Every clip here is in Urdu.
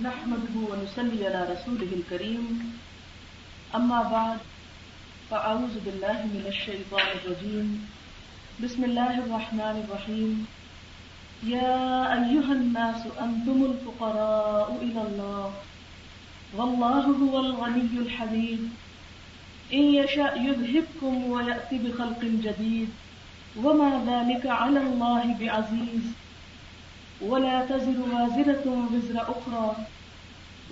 نحمده ونصلي على رسوله الكريم أما بعد فأعوذ بالله من الشيطان الرجيم بسم الله الرحمن الرحيم يا أيها الناس أنتم الفقراء إلى الله والله هو الغني الحميد إن يشاء يذهبكم ويأتي بخلق جديد وما ذلك على الله بعزيز ولا تزر وازرة وزر أخرى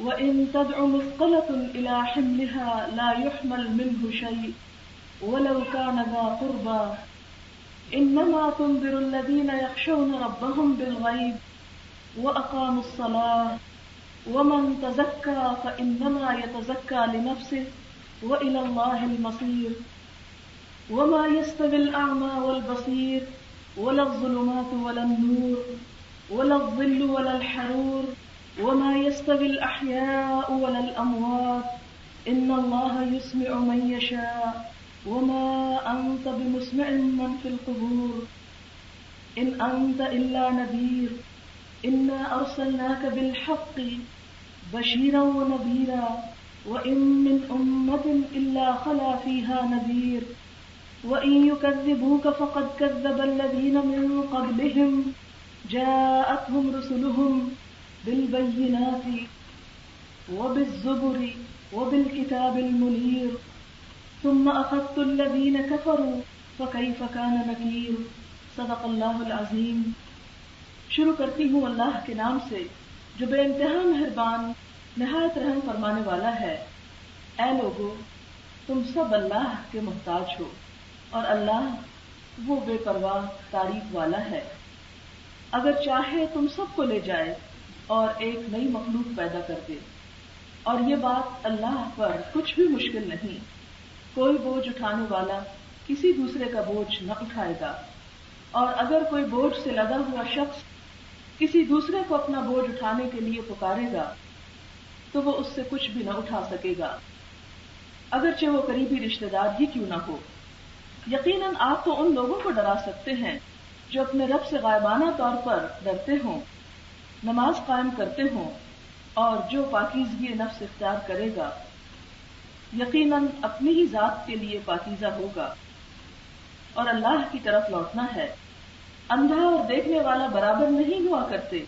وإن تدع مثقلة إلى حملها لا يحمل منه شيء ولو كان ذا قربى إنما تنذر الذين يخشون ربهم بالغيب وأقاموا الصلاة ومن تزكى فإنما يتزكى لنفسه وإلى الله المصير وما يستوي الأعمى والبصير ولا الظلمات ولا النور ولا الظل ولا الحرور وما يستوي الأحياء ولا الأموات إن الله يسمع من يشاء وما أنت بمسمع من في القبور إن أنت إلا نذير إنا أرسلناك بالحق بشيرا ونذيرا وإن من أمة إلا خلا فيها نذير وإن يكذبوك فقد كذب الذين من قبلهم جاءتهم رسلهم بالبينات وبالزبر وبالكتاب المنير ثم أخذت الذين كفروا فكيف كان نكير صدق اللہ العظیم۔ شروع کرتی ہوں اللہ کے نام سے جو بے انتہا مہربان نہایت رحم فرمانے والا ہے۔ اے لوگو، تم سب اللہ کے محتاج ہو اور اللہ وہ بے پرواہ تعریف والا ہے۔ اگر چاہے تم سب کو لے جائے اور ایک نئی مخلوق پیدا کر دے، اور یہ بات اللہ پر کچھ بھی مشکل نہیں۔ کوئی بوجھ اٹھانے والا کسی دوسرے کا بوجھ نہ اٹھائے گا، اور اگر کوئی بوجھ سے لدا ہوا شخص کسی دوسرے کو اپنا بوجھ اٹھانے کے لیے پکارے گا تو وہ اس سے کچھ بھی نہ اٹھا سکے گا، اگرچہ وہ قریبی رشتہ دار ہی کیوں نہ ہو۔ یقیناً آپ تو ان لوگوں کو ڈرا سکتے ہیں جو اپنے رب سے غائبانہ طور پر ڈرتے ہوں، نماز قائم کرتے ہوں، اور جو پاکیزگی نفس اختیار کرے گا یقیناً اپنی ہی ذات کے لیے پاکیزہ ہوگا، اور اللہ کی طرف لوٹنا ہے۔ اندھا اور دیکھنے والا برابر نہیں ہوا کرتے،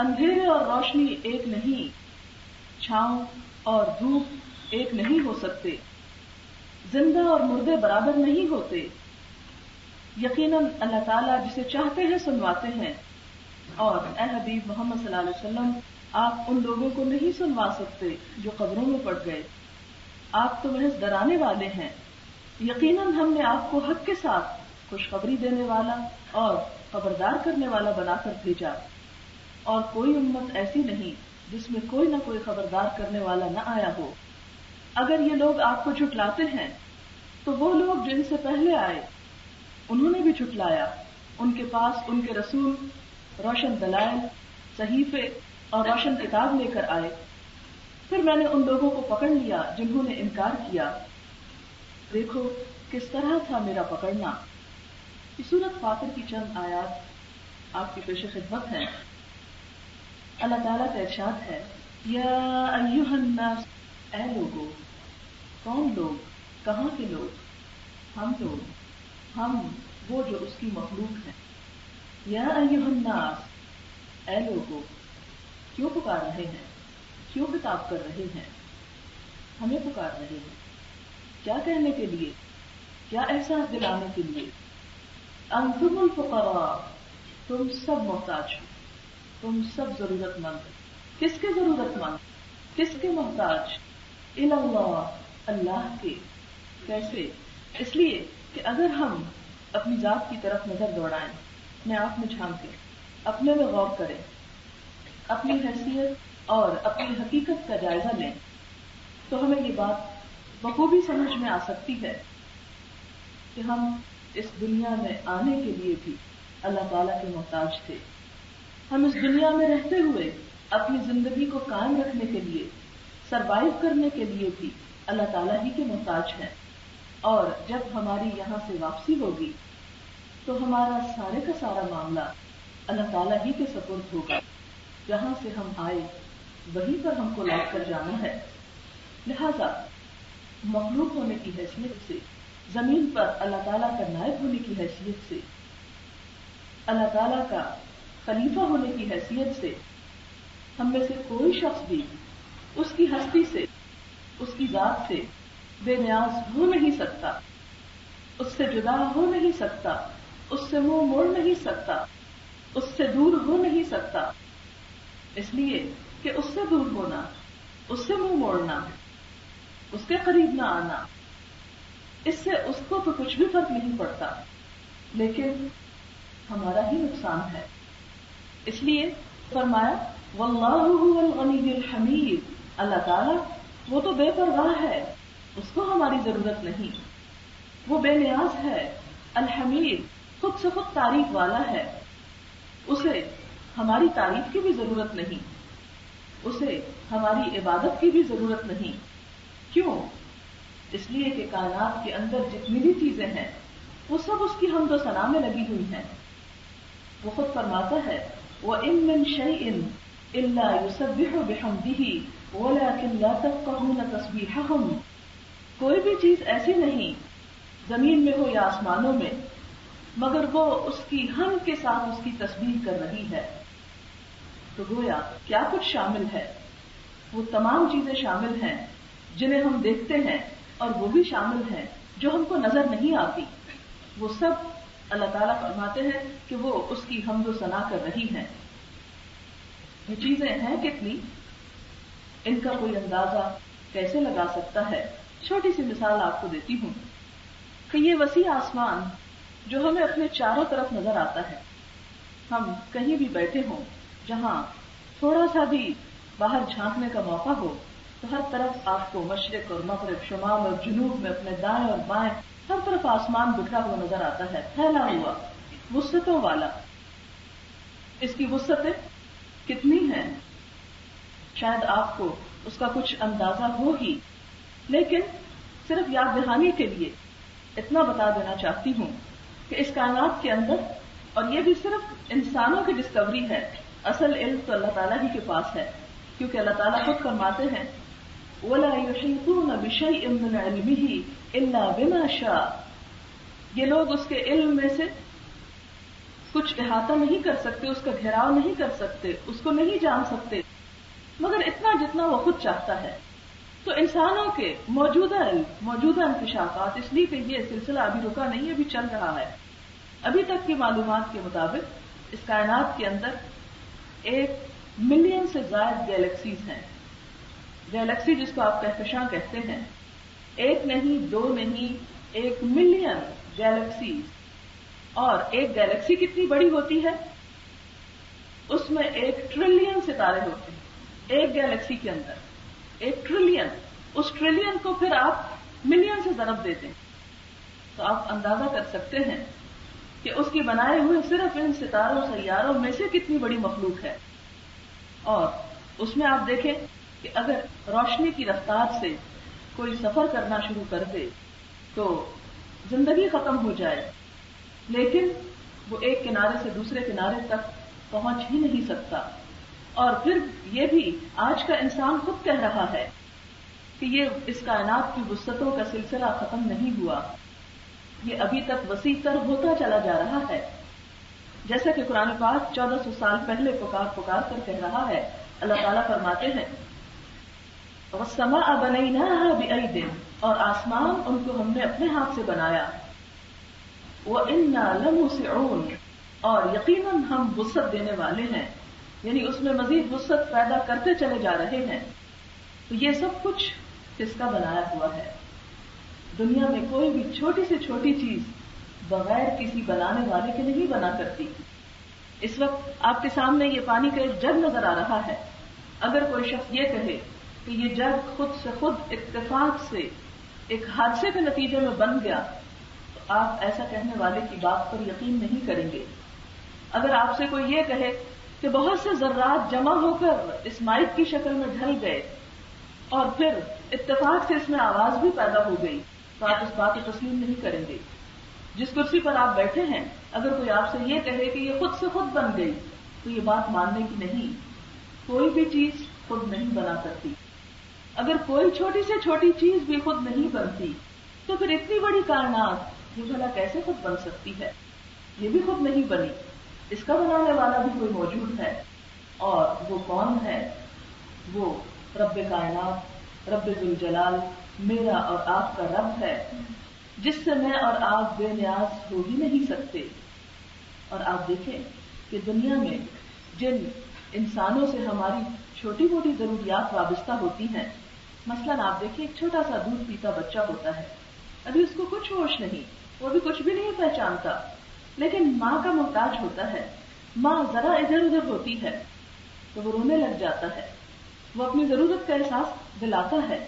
اندھیرے اور روشنی ایک نہیں، چھاؤں اور دھوپ ایک نہیں ہو سکتے، زندہ اور مردے برابر نہیں ہوتے۔ یقیناً اللہ تعالیٰ جسے چاہتے ہیں سنواتے ہیں، اور اے حبیب محمد صلی اللہ علیہ وسلم، آپ ان لوگوں کو نہیں سنوا سکتے جو قبروں میں پڑ گئے، آپ تو محض ڈرانے والے ہیں۔ یقیناً ہم نے آپ کو حق کے ساتھ خوشخبری دینے والا اور خبردار کرنے والا بنا کر بھیجا، اور کوئی امت ایسی نہیں جس میں کوئی نہ کوئی خبردار کرنے والا نہ آیا ہو۔ اگر یہ لوگ آپ کو جھٹلاتے ہیں تو وہ لوگ جن سے پہلے آئے انہوں نے بھی جھٹلایا، ان کے پاس ان کے رسول روشن دلائل، صحیفے اور روشن کتاب لے کر آئے، پھر میں نے ان لوگوں کو پکڑ لیا جنہوں نے انکار کیا۔ دیکھو کس طرح تھا میرا پکڑنا۔ سورۃ فاطر کی چند آیات آپ کی پیش خدمت ہیں۔ اللہ تعالیٰ کا ارشاد ہے، یا ایھا الناس، اے لوگو۔ کون لوگ؟ کہاں کے لوگ؟ ہم لوگ، ہم وہ جو اس کی مخلوق ہیں۔ یا ایھا الناس، اے لوگو۔ کیوں پکار رہے ہیں؟ کیوں خطاب کر رہے ہیں؟ ہمیں پکار رہے ہیں کیا کہنے کے لیے؟ کیا احساس دلانے کے لیے؟ انتم الفقراء، تم سب محتاج ہو، تم سب ضرورت مند۔ کس کے ضرورت مند؟ کس کے محتاج؟ الی اللہ، اللہ کے۔ کیسے؟ اس لیے کہ اگر ہم اپنی ذات کی طرف نظر دوڑائیں، اپنے آپ میں جھانکیں، اپنے میں غور کریں، اپنی حیثیت اور اپنی حقیقت کا جائزہ لیں، تو ہمیں یہ بات بخوبی سمجھ میں آ سکتی ہے کہ ہم اس دنیا میں آنے کے لیے بھی اللہ تعالیٰ کے محتاج تھے۔ ہم اس دنیا میں رہتے ہوئے اپنی زندگی کو قائم رکھنے کے لیے، سروائیو کرنے کے لیے بھی اللہ تعالیٰ ہی کے محتاج ہیں، اور جب ہماری یہاں سے واپسی ہوگی تو ہمارا سارے کا سارا معاملہ اللہ تعالیٰ ہی کے سپرد ہوگا۔ جہاں سے ہم آئے وہیں پر ہم کو لوٹ کر جانا ہے. لہذا مخلوق ہونے کی حیثیت سے، زمین پر اللہ تعالیٰ کا نائب ہونے کی حیثیت سے، اللہ تعالیٰ کا خلیفہ ہونے کی حیثیت سے، ہم میں سے کوئی شخص بھی اس کی ہستی سے، اس کی ذات سے بے نیاز ہو نہیں سکتا، اس سے جدا ہو نہیں سکتا، اس سے منہ موڑ نہیں سکتا، اس سے دور ہو نہیں سکتا. اس لیے کہ اس سے دور ہونا، اس سے منہ موڑنا، اس کے قریب نہ آنا، اس سے اس کو تو کچھ بھی فرق نہیں پڑتا، لیکن ہمارا ہی نقصان ہے. اس لیے فرمایا واللہ هو الغنی الحمید، اللہ تعالیٰ وہ تو بے پرواہ ہے، اس کو ہماری ضرورت نہیں، وہ بے نیاز ہے، الحمید خود سے خود تعریف والا ہے، اسے ہماری تعریف کی بھی ضرورت نہیں، اسے ہماری عبادت کی بھی ضرورت نہیں. کیوں؟ اس لیے کہ کائنات کے اندر جتنی بھی چیزیں ہیں وہ سب اس کی حمد و ثنا میں لگی ہوئی ہیں. وہ خود فرماتا ہے وَإِن مِّن شَيْءٍ إِلَّا يُسَبِّحُ بِحَمْدِهِ وَلَكِن لَّا تَفْقَهُونَ تَسْبِيحَهُمْ، کوئی بھی چیز ایسی نہیں زمین میں ہو یا آسمانوں میں مگر وہ اس کی حمد کے ساتھ اس کی تسبیح کر رہی ہے. تو گویا کیا کچھ شامل ہے؟ وہ تمام چیزیں شامل ہیں جنہیں ہم دیکھتے ہیں، اور وہ بھی شامل ہیں جو ہم کو نظر نہیں آتی. وہ سب اللہ تعالیٰ فرماتے ہیں کہ وہ اس کی حمد و ثنا کر رہی ہیں. یہ چیزیں ہیں کتنی، ان کا کوئی اندازہ کیسے لگا سکتا ہے؟ چھوٹی سی مثال آپ کو دیتی ہوں کہ یہ وسیع آسمان جو ہمیں اپنے چاروں طرف نظر آتا ہے، ہم کہیں بھی بیٹھے ہوں جہاں تھوڑا سا بھی باہر جھانکنے کا موقع ہو تو ہر طرف آپ کو مشرق اور مغرب، شمال اور جنوب میں اپنے دائیں اور بائیں ہر طرف آسمان بکھرا ہوا نظر آتا ہے، پھیلا ہوا، وسعتوں والا. اس کی وسعتیں کتنی ہیں شاید آپ کو اس کا کچھ اندازہ ہو ہی، لیکن صرف یاد دہانی کے لیے اتنا بتا دینا چاہتی ہوں کہ اس کائنات کے اندر، اور یہ بھی صرف انسانوں کی ڈسکوری ہے، اصل علم تو اللہ تعالیٰ ہی کے پاس ہے، کیونکہ اللہ تعالیٰ خود فرماتے ہیں وَلَا يُحِيطُونَ بِشَيْءٍ مِّنْ عِلْمِهِ إِلَّا بِمَا شَاءَ، یہ لوگ اس کے علم میں سے کچھ احاطہ نہیں کر سکتے، اس کا گھیراؤ نہیں کر سکتے، اس کو نہیں جان سکتے مگر اتنا جتنا وہ خود چاہتا ہے. تو انسانوں کے موجودہ علم، موجودہ انکشافات، اس لیے کہ یہ سلسلہ ابھی رکا نہیں، ابھی چل رہا ہے، ابھی تک کی معلومات کے مطابق اس کائنات کے اندر 1 ملین سے زائد گیلیکسیز ہیں. گیلیکسی جس کو آپ کہکشاں کہتے ہیں، 1 نہیں، 2 نہیں، 1 ملین گیلیکسیز. اور ایک گیلیکسی کتنی بڑی ہوتی ہے؟ اس میں 1 ٹریلین ستارے ہوتے ہیں ایک گیلیکسی کے اندر. 1 ٹریلین، اس ٹریلین کو پھر آپ ملین سے ضرب دیتے ہیں تو آپ اندازہ کر سکتے ہیں کہ اس کی بنائے ہوئے صرف ان ستاروں سیاروں میں سے کتنی بڑی مخلوق ہے. اور اس میں آپ دیکھیں کہ اگر روشنی کی رفتار سے کوئی سفر کرنا شروع کر دے تو زندگی ختم ہو جائے، لیکن وہ ایک کنارے سے دوسرے کنارے تک پہنچ ہی نہیں سکتا. اور پھر یہ بھی آج کا انسان خود کہہ رہا ہے کہ یہ اس کائنات کی وسعتوں کا سلسلہ ختم نہیں ہوا، یہ ابھی تک وسیع تر ہوتا چلا جا رہا ہے. جیسا کہ قرآن پاک 1400 سال پہلے پکار کر کہہ رہا ہے. اللہ تعالیٰ فرماتے ہیں وَالسَّمَاءَ بَنَيْنَاهَا بِأَيْدٍ، اور آسمان ان کو ہم نے اپنے ہاتھ سے بنایا. وَإِنَّا لَمُوسِعُونَ، اور یقیناً ہم وسعت دینے والے ہیں، یعنی اس میں مزید وسعت پیدا کرتے چلے جا رہے ہیں. تو یہ سب کچھ کس کا بنایا ہوا ہے؟ دنیا میں کوئی بھی چھوٹی سے چھوٹی چیز بغیر کسی بنانے والے کے نہیں بنا کرتی. اس وقت آپ کے سامنے یہ پانی کا ایک جگ نظر آ رہا ہے. اگر کوئی شخص یہ کہے کہ یہ جگ خود سے خود اتفاق سے ایک حادثے کے نتیجے میں بن گیا تو آپ ایسا کہنے والے کی بات پر یقین نہیں کریں گے. اگر آپ سے کوئی یہ کہے کہ بہت سے ذرات جمع ہو کر اس مائک کی شکل میں ڈھل گئے اور پھر اتفاق سے اس میں آواز بھی پیدا ہو گئی تو آپ اس بات کو تسلیم نہیں کریں گے. جس کرسی پر آپ بیٹھے ہیں اگر کوئی آپ سے یہ کہے کہ یہ خود سے خود بن گئی تو یہ بات ماننے کی نہیں. کوئی بھی چیز خود نہیں بنا سکتی. اگر کوئی چھوٹی سے چھوٹی چیز بھی خود نہیں بنتی تو پھر اتنی بڑی کائنات یہ بھلا کیسے خود بن سکتی ہے؟ یہ بھی خود نہیں بنی. اس کا بنانے والا بھی کوئی موجود ہے، اور وہ کون ہے؟ وہ رب کائنات، رب ذوالجلال، میرا اور آپ کا رب ہے، جس سے میں اور آپ بے نیاز ہو ہی نہیں سکتے. اور آپ دیکھیں کہ دنیا میں جن انسانوں سے ہماری چھوٹی موٹی ضروریات وابستہ ہوتی ہیں، مثلاً آپ دیکھیں ایک چھوٹا سا دودھ پیتا بچہ ہوتا ہے، ابھی اس کو کچھ ہوش نہیں، وہ بھی کچھ بھی نہیں پہچانتا، لیکن ماں کا محتاج ہوتا ہے. ماں ذرا ادھر ادھر ہوتی ہے تو وہ رونے لگ جاتا ہے، وہ اپنی ضرورت کا احساس دلاتا ہے.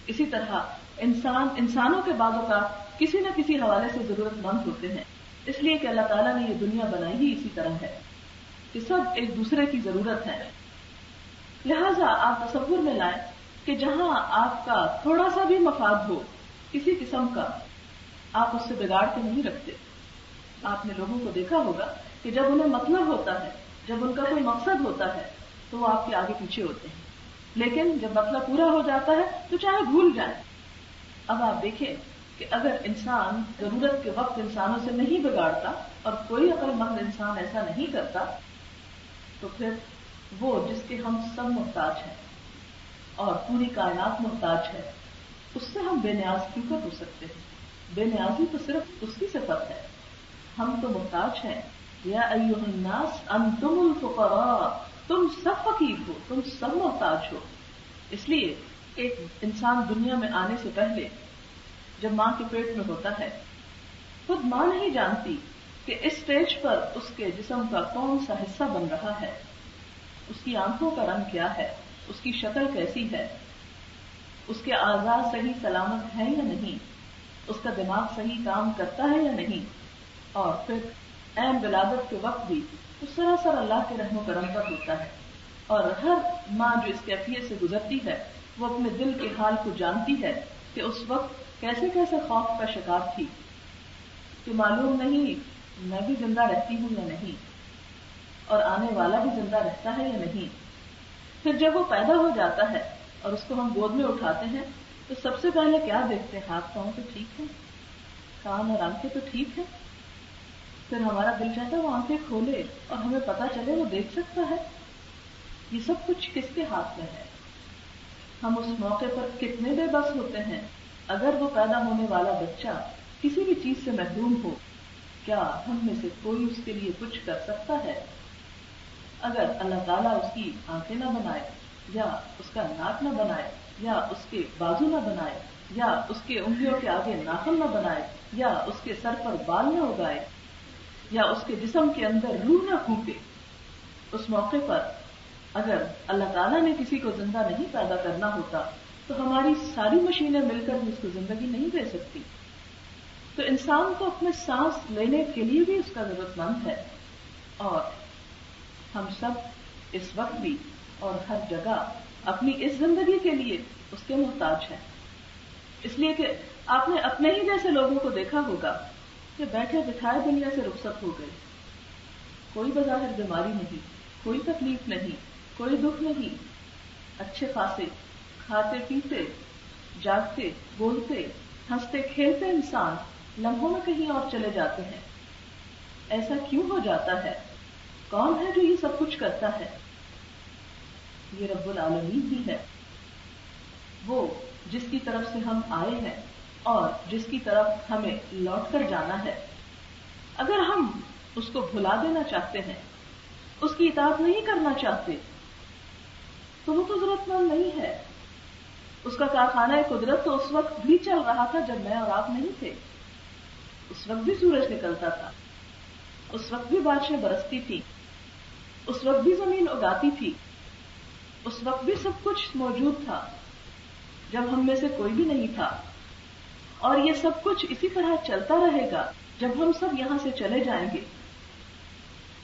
اسی طرح انسانوں کے بعض اوقات کسی نہ کسی حوالے سے ضرورت مند ہوتے ہیں، اس لیے کہ اللہ تعالیٰ نے یہ دنیا بنائی ہی اسی طرح ہے کہ سب ایک دوسرے کی ضرورت ہے. لہٰذا آپ تصور میں لائیں کہ جہاں آپ کا تھوڑا سا بھی مفاد ہو کسی قسم کا، آپ اس سے بگاڑ کے نہیں رکھتے. آپ نے لوگوں کو دیکھا ہوگا کہ جب انہیں مطلب ہوتا ہے، جب ان کا کوئی مقصد ہوتا ہے تو وہ آپ کے آگے پیچھے ہوتے ہیں، لیکن جب مطلب پورا ہو جاتا ہے تو چاہے بھول جائیں. اب آپ دیکھیں کہ اگر انسان ضرورت کے وقت انسانوں سے نہیں بگاڑتا، اور کوئی عقل مند انسان ایسا نہیں کرتا، تو پھر وہ جس کے ہم سب محتاج ہیں اور پوری کائنات محتاج ہے، اس سے ہم بے نیاز کیوں کر ہو سکتے ہیں؟ بے نیازی تو صرف اس کی صفت ہے. ہم تو محتاج ہیں. یا ایھا الناس انتم الفقراء، تم سب فقیر ہو، تم سب محتاج ہو. اس لیے ایک انسان دنیا میں آنے سے پہلے جب ماں کے پیٹ میں ہوتا ہے، خود ماں نہیں جانتی کہ اس سٹیج پر اس کے جسم کا کون سا حصہ بن رہا ہے، اس کی آنکھوں کا رنگ کیا ہے، اس کی شکل کیسی ہے، اس کے اعضاء صحیح سلامت ہیں یا نہیں، اس کا دماغ صحیح کام کرتا ہے یا نہیں. اور پھر عین ولادت کے وقت بھی وہ سراسر اللہ کے رحم و کرم پر ہوتا ہے. اور ہر ماں جو اس کیفیت سے گزرتی ہے وہ اپنے دل کے حال کو جانتی ہے کہ اس وقت کیسے کیسے خوف کا شکار تھی، کہ معلوم نہیں میں بھی زندہ رہتی ہوں یا نہیں، اور آنے والا بھی زندہ رہتا ہے یا نہیں. پھر جب وہ پیدا ہو جاتا ہے اور اس کو ہم گود میں اٹھاتے ہیں تو سب سے پہلے کیا دیکھتے ہیں؟ ہاتھ پاؤں تو ٹھیک ہے، کان اور آنکھیں تو ٹھیک ہے. پھر ہمارا دل چاہتا ہے وہ آنکھیں کھولے اور ہمیں پتا چلے وہ دیکھ سکتا ہے. یہ سب کچھ کس کے ہاتھ میں ہے؟ ہم اس موقع پر کتنے بے بس ہوتے ہیں. اگر وہ پیدا ہونے والا بچہ کسی بھی چیز سے محروم ہو، کیا ہم میں سے کوئی اس کے لیے کچھ کر سکتا ہے؟ اگر اللہ تعالیٰ اس کی آنکھیں نہ بنائے، یا اس کا ناک نہ بنائے، یا اس کے بازو نہ بنائے، یا اس کے انگلیوں کے آگے ناخن نہ بنائے، یا اس کے سر پر بال نہ اگائے، یا اس کے جسم کے اندر روح نہ پھونکے، اس موقع پر اگر اللہ تعالیٰ نے کسی کو زندہ نہیں پیدا کرنا ہوتا تو ہماری ساری مشینیں مل کر بھی اس کو زندگی نہیں دے سکتی. تو انسان تو اپنے سانس لینے کے لیے بھی اس کا ضرورت مند ہے، اور ہم سب اس وقت بھی اور ہر جگہ اپنی اس زندگی کے لیے اس کے محتاج ہیں. اس لیے کہ آپ نے اپنے ہی جیسے لوگوں کو دیکھا ہوگا کہ بیٹھے بٹھائے دنیا سے رخصت ہو گئے، کوئی بظاہر بیماری نہیں، کوئی تکلیف نہیں، کوئی دکھ نہیں، اچھے خاصے کھاتے پیتے جاگتے بولتے ہنستے کھیلتے انسان لمحوں میں کہیں اور چلے جاتے ہیں. ایسا کیوں ہو جاتا ہے؟ کون ہے جو یہ سب کچھ کرتا ہے؟ یہ رب العالمین ہی ہے، وہ جس کی طرف سے ہم آئے ہیں اور جس کی طرف ہمیں لوٹ کر جانا ہے. اگر ہم اس کو بھلا دینا چاہتے ہیں، اس کی اطاعت نہیں کرنا چاہتے، تو وہ تو ضرورت مند نہیں ہے. اس کا کارخانہ قدرت تو اس وقت بھی چل رہا تھا جب میں اور آپ نہیں تھے. اس وقت بھی سورج نکلتا تھا، اس وقت بھی بارشیں برستی تھی، اس وقت بھی زمین اگاتی تھی، اس وقت بھی سب کچھ موجود تھا جب ہم میں سے کوئی بھی نہیں تھا. اور یہ سب کچھ اسی طرح چلتا رہے گا جب ہم سب یہاں سے چلے جائیں گے،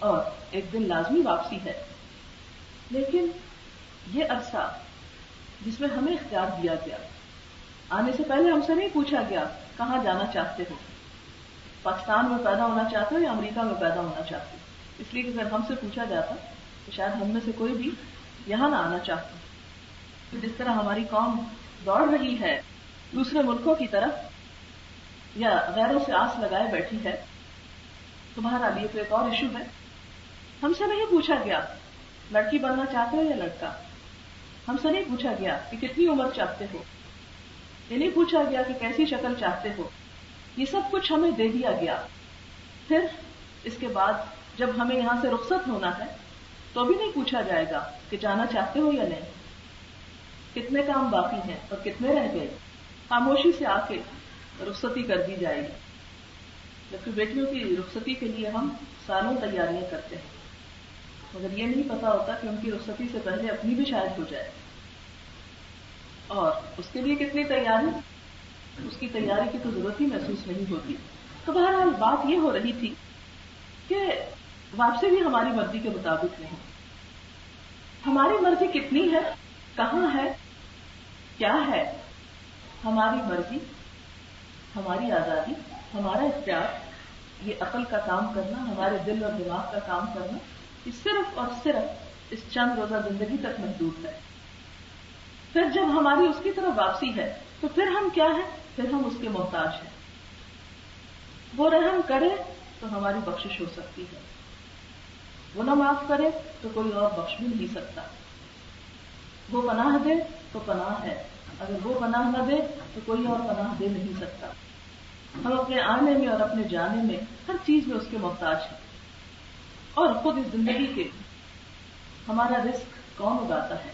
اور ایک دن لازمی واپسی ہے. لیکن یہ عرصہ جس میں ہمیں اختیار دیا گیا، آنے سے پہلے ہم سے نہیں پوچھا گیا کہاں جانا چاہتے ہو، پاکستان میں پیدا ہونا چاہتے ہو یا امریکہ میں پیدا ہونا چاہتے ہو. اس لیے کہ اگر ہم سے پوچھا جاتا تو شاید ہم میں سے کوئی بھی یہاں نہ آنا چاہتا ہوں. جس طرح ہماری قوم دوڑ رہی ہے دوسرے ملکوں کی طرف یا غیروں سے آس لگائے بیٹھی ہے، تمہارا لیے تو ایک اور ایشو ہے. ہم سے نہیں پوچھا گیا لڑکی بننا چاہتے ہو یا لڑکا، ہم سے نہیں پوچھا گیا کہ کتنی عمر چاہتے ہو، یہ نہیں پوچھا گیا کہ کیسی شکل چاہتے ہو. یہ سب کچھ ہمیں دے دیا گیا. پھر اس کے بعد جب ہمیں یہاں سے رخصت ہونا ہے تو بھی نہیں پوچھا جائے گا کہ جانا چاہتے ہو یا نہیں، کتنے کام باقی ہیں اور کتنے رہ گئے. خاموشی سے آ کے رخصتی کر دی جائے گی. جبکہ بیٹیوں کی رخصتی کے لیے ہم سالوں تیاریاں کرتے ہیں، مگر یہ نہیں پتا ہوتا کہ ان کی رخصتی سے پہلے اپنی بھی شاید ہو جائے. اور اس کے لیے کتنی تیاری، اس کی تیاری کی تو ضرورت ہی محسوس نہیں ہوتی. تو بہرحال بات یہ ہو رہی تھی کہ واپسی بھی ہماری مرضی کے مطابق نہیں. ہماری مرضی کتنی ہے، کہاں ہے، کیا ہے؟ ہماری مرضی، ہماری آزادی، ہمارا اختیار، یہ عقل کا کام کرنا، ہمارے دل اور دماغ کا کام کرنا، یہ صرف اور صرف اس چند روزہ زندگی تک محدود ہے. پھر جب ہماری اس کی طرف واپسی ہے تو پھر ہم کیا ہیں؟ پھر ہم اس کے محتاج ہیں. وہ رحم کرے تو ہماری بخشش ہو سکتی ہے، وہ نہ معاف کرے تو کوئی اور بخش بھی نہیں سکتا. وہ پناہ دے تو پناہ ہے، اگر وہ پناہ نہ دے تو کوئی اور پناہ دے نہیں سکتا. ہم اپنے آنے میں اور اپنے جانے میں ہر چیز میں اس کے محتاج ہیں. اور خود اس زندگی کے ہمارا رزق کون اگاتا ہے،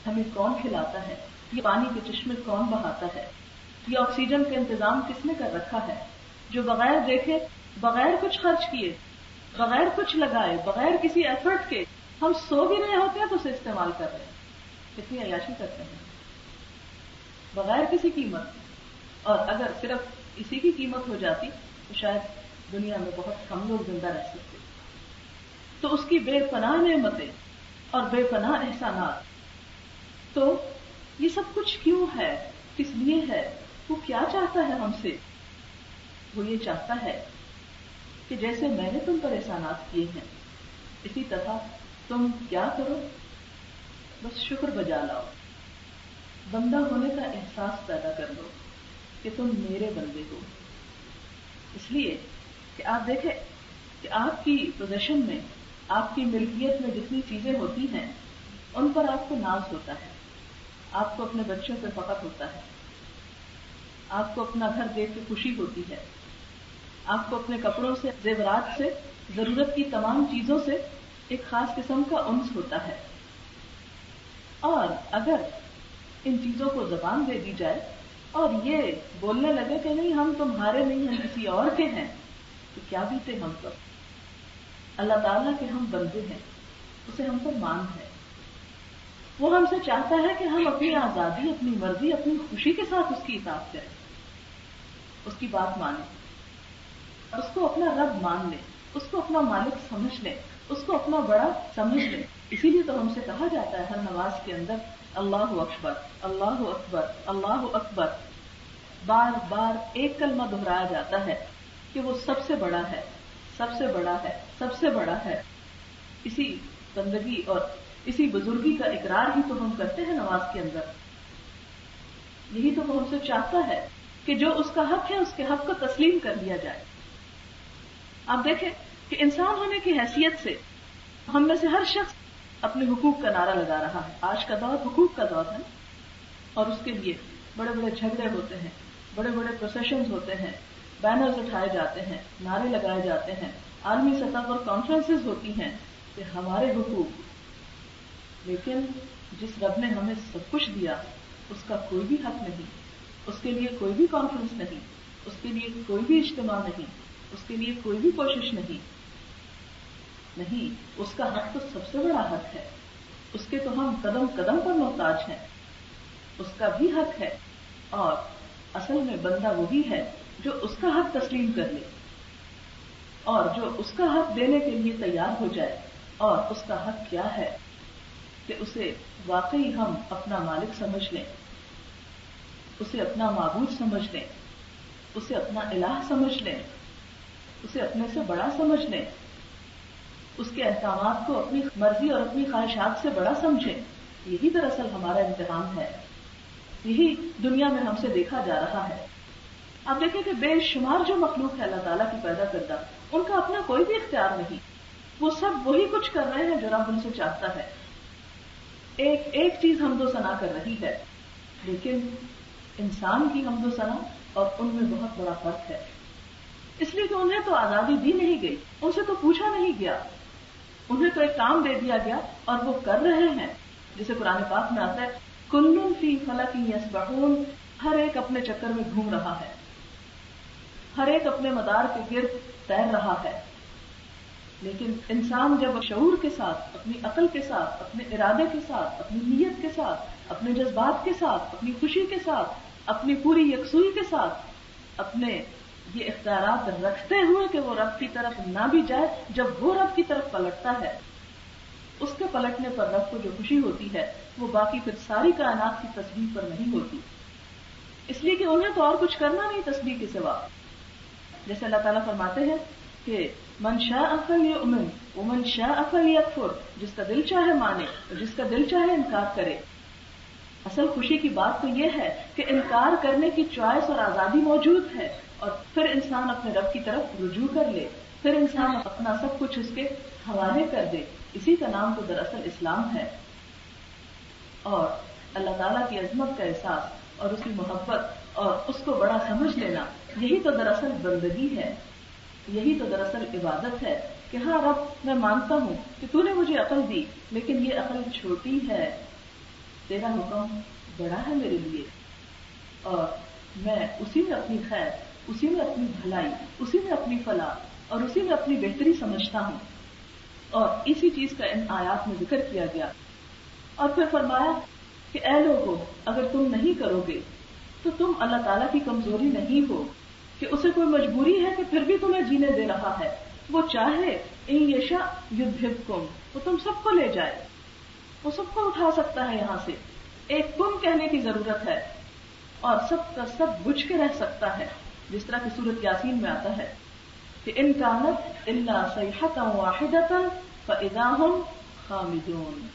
ہمیں کون کھلاتا ہے، یہ پانی کے چشمے کون بہاتا ہے، یہ آکسیجن کا انتظام کس نے کر رکھا ہے، جو بغیر دیکھے، بغیر کچھ خرچ کیے، بغیر کچھ لگائے، بغیر کسی ایفرٹ کے ہم سو بھی رہے ہوتے ہیں تو اسے استعمال کر رہے ہیں. کتنی عیاشی کرتے ہیں بغیر کسی قیمت. اور اگر صرف اسی کی قیمت ہو جاتی تو شاید دنیا میں بہت کم لوگ زندہ رہ سکتے. تو اس کی بے پناہ نعمتیں اور بے پناہ احسانات. تو یہ سب کچھ کیوں ہے، کس لیے ہے، وہ کیا چاہتا ہے ہم سے؟ وہ یہ چاہتا ہے کہ جیسے میں نے تم پر احسانات کیے ہیں اسی طرح تم کیا کرو، بس شکر بجا لاؤ، بندہ ہونے کا احساس پیدا کر لو کہ تم میرے بندے ہو. اس لیے کہ آپ دیکھیں کہ آپ کی پوزیشن میں، آپ کی ملکیت میں جتنی چیزیں ہوتی ہیں ان پر آپ کو ناز ہوتا ہے، آپ کو اپنے بچوں پہ فخر ہوتا ہے، آپ کو اپنا گھر دیکھ کے خوشی ہوتی ہے، آپ کو اپنے کپڑوں سے، زیورات سے، ضرورت کی تمام چیزوں سے ایک خاص قسم کا انس ہوتا ہے. اور اگر ان چیزوں کو زبان دے دی جائے اور یہ بولنے لگے کہ نہیں ہم تمہارے نہیں، ہم کسی اور کے ہیں، تو کیا بیتے ہم پر؟ اللہ تعالیٰ کے ہم بندے ہیں، اسے ہم پر مان ہے. وہ ہم سے چاہتا ہے کہ ہم اپنی آزادی، اپنی مرضی، اپنی خوشی کے ساتھ اس کی اطاعت کریں، اس کی بات مانیں، اس کو اپنا رب مان لیں، اس کو اپنا مالک سمجھ لیں، اس کو اپنا بڑا سمجھ لیں. اسی لیے تو ہم سے کہا جاتا ہے ہر نماز کے اندر اللہ اکبر، اللہ اکبر، اللہ اکبر. بار بار ایک کلمہ دہرایا جاتا ہے کہ وہ سب سے بڑا ہے، سب سے بڑا ہے، سب سے بڑا ہے. اسی بندگی اور اسی بزرگی کا اقرار ہی تو ہم کرتے ہیں نماز کے اندر. یہی تو وہ ہم سے چاہتا ہے کہ جو اس کا حق ہے اس کے حق کو تسلیم کر لیا جائے. آپ دیکھیں کہ انسان ہونے کی حیثیت سے ہم میں سے ہر شخص اپنے حقوق کا نعرہ لگا رہا ہے. آج کا دور حقوق کا دور ہے اور اس کے لیے بڑے بڑے جھگڑے ہوتے ہیں، بڑے بڑے پروسیشنز ہوتے ہیں، بینرز اٹھائے جاتے ہیں، نعرے لگائے جاتے ہیں، عالمی سطح پر کانفرنسز ہوتی ہیں کہ ہمارے حقوق. لیکن جس رب نے ہمیں سب کچھ دیا اس کا کوئی بھی حق نہیں، اس کے لیے کوئی بھی کانفرنس نہیں، اس کے لیے کوئی بھی اجتماع نہیں، اس کے لیے کوئی بھی کوشش نہیں. نہیں، اس کا حق تو سب سے بڑا حق ہے، اس کے تو ہم قدم قدم پر محتاج ہیں. اس کا بھی حق ہے اور اصل میں بندہ وہی ہے جو اس کا حق تسلیم کر لے اور جو اس کا حق دینے کے لیے تیار ہو جائے. اور اس کا حق کیا ہے کہ اسے واقعی ہم اپنا مالک سمجھ لیں، اسے اپنا معبود سمجھ لیں، اسے اپنا الہ سمجھ لیں، اسے اپنے سے بڑا سمجھ لیں. اس کے احکامات کو اپنی مرضی اور اپنی خواہشات سے بڑا سمجھیں. یہی دراصل ہمارا امتحان ہے، یہی دنیا میں ہم سے دیکھا جا رہا ہے. آپ دیکھیں کہ بے شمار جو مخلوق ہے اللہ تعالیٰ کی پیدا کردہ، ان کا اپنا کوئی بھی اختیار نہیں. وہ سب وہی کچھ کر رہے ہیں جو رب ان سے چاہتا ہے. ایک ایک چیز حمد و ثنا کر رہی ہے، لیکن انسان کی حمد و ثنا اور ان میں بہت بڑا فرق ہے. اس لیے کہ انہیں تو آزادی دی نہیں گئی، ان سے تو پوچھا نہیں گیا، انہیں تو ایک کام دے دیا گیا اور وہ کر رہے ہیں. جسے قرآن پاک میں آتا ہے کل فی فلک یسبحون، ہر ایک اپنے چکر میں گھوم رہا ہے، ہر ایک اپنے مدار کے گرد تیر رہا ہے. لیکن انسان جب شعور کے ساتھ، اپنی عقل کے ساتھ، اپنے ارادے کے ساتھ، اپنی نیت کے ساتھ، اپنے جذبات کے ساتھ، اپنی خوشی کے ساتھ، اپنی پوری یکسوئی کے ساتھ اپنے یہ اختیارات رکھتے ہوئے کہ وہ رب کی طرف نہ بھی جائے، جب وہ رب کی طرف پلٹتا ہے، اس کے پلٹنے پر رب کو جو خوشی ہوتی ہے وہ باقی پھر ساری کائنات کی تسبیح پر نہیں ہوتی. اس لیے کہ انہیں تو اور کچھ کرنا نہیں تسبیح کے سوا. جیسے اللہ تعالیٰ فرماتے ہیں کہ من شاء فلیؤمن ومن شاء فلیکفر، جس کا دل چاہے مانے اور جس کا دل چاہے انکار کرے. اصل خوشی کی بات تو یہ ہے کہ انکار کرنے کی چوائس اور آزادی موجود ہے، اور پھر انسان اپنے رب کی طرف رجوع کر لے، پھر انسان اپنا سب کچھ اس کے حوالے کر دے. اسی کا نام تو دراصل اسلام ہے. اور اللہ تعالیٰ کی عظمت کا احساس اور اس کی محبت اور اس کو بڑا سمجھ لینا، یہی تو دراصل بندگی ہے، یہی تو دراصل عبادت ہے. کہ ہاں رب، میں مانتا ہوں کہ تو نے مجھے عقل دی، لیکن یہ عقل چھوٹی ہے، تیرا حکم بڑا ہے میرے لیے، اور میں اسی میں اپنی خیر، اسی میں اپنی بھلائی، اسی میں اپنی فلاح اور اسی میں اپنی بہتری سمجھتا ہوں. اور اسی چیز کا ان آیات میں ذکر کیا گیا. اور پھر فرمایا کہ اے لوگو، اگر تم نہیں کرو گے تو تم اللہ تعالیٰ کی کمزوری نہیں ہو کہ اسے کوئی مجبوری ہے کہ پھر بھی تمہیں جینے دے رہا ہے. وہ چاہے ان یشاء یذھبکم، وہ تم سب کو لے جائے، وہ سب کو اٹھا سکتا ہے یہاں سے. ایک کن کہنے کی ضرورت ہے اور سب کا سب بجھ کے رہ سکتا ہے، جس طرح کی سورۃ یاسین میں آتا ہے کہ ان کانت الا صیحۃ واحدۃ فاذا هم خامدون.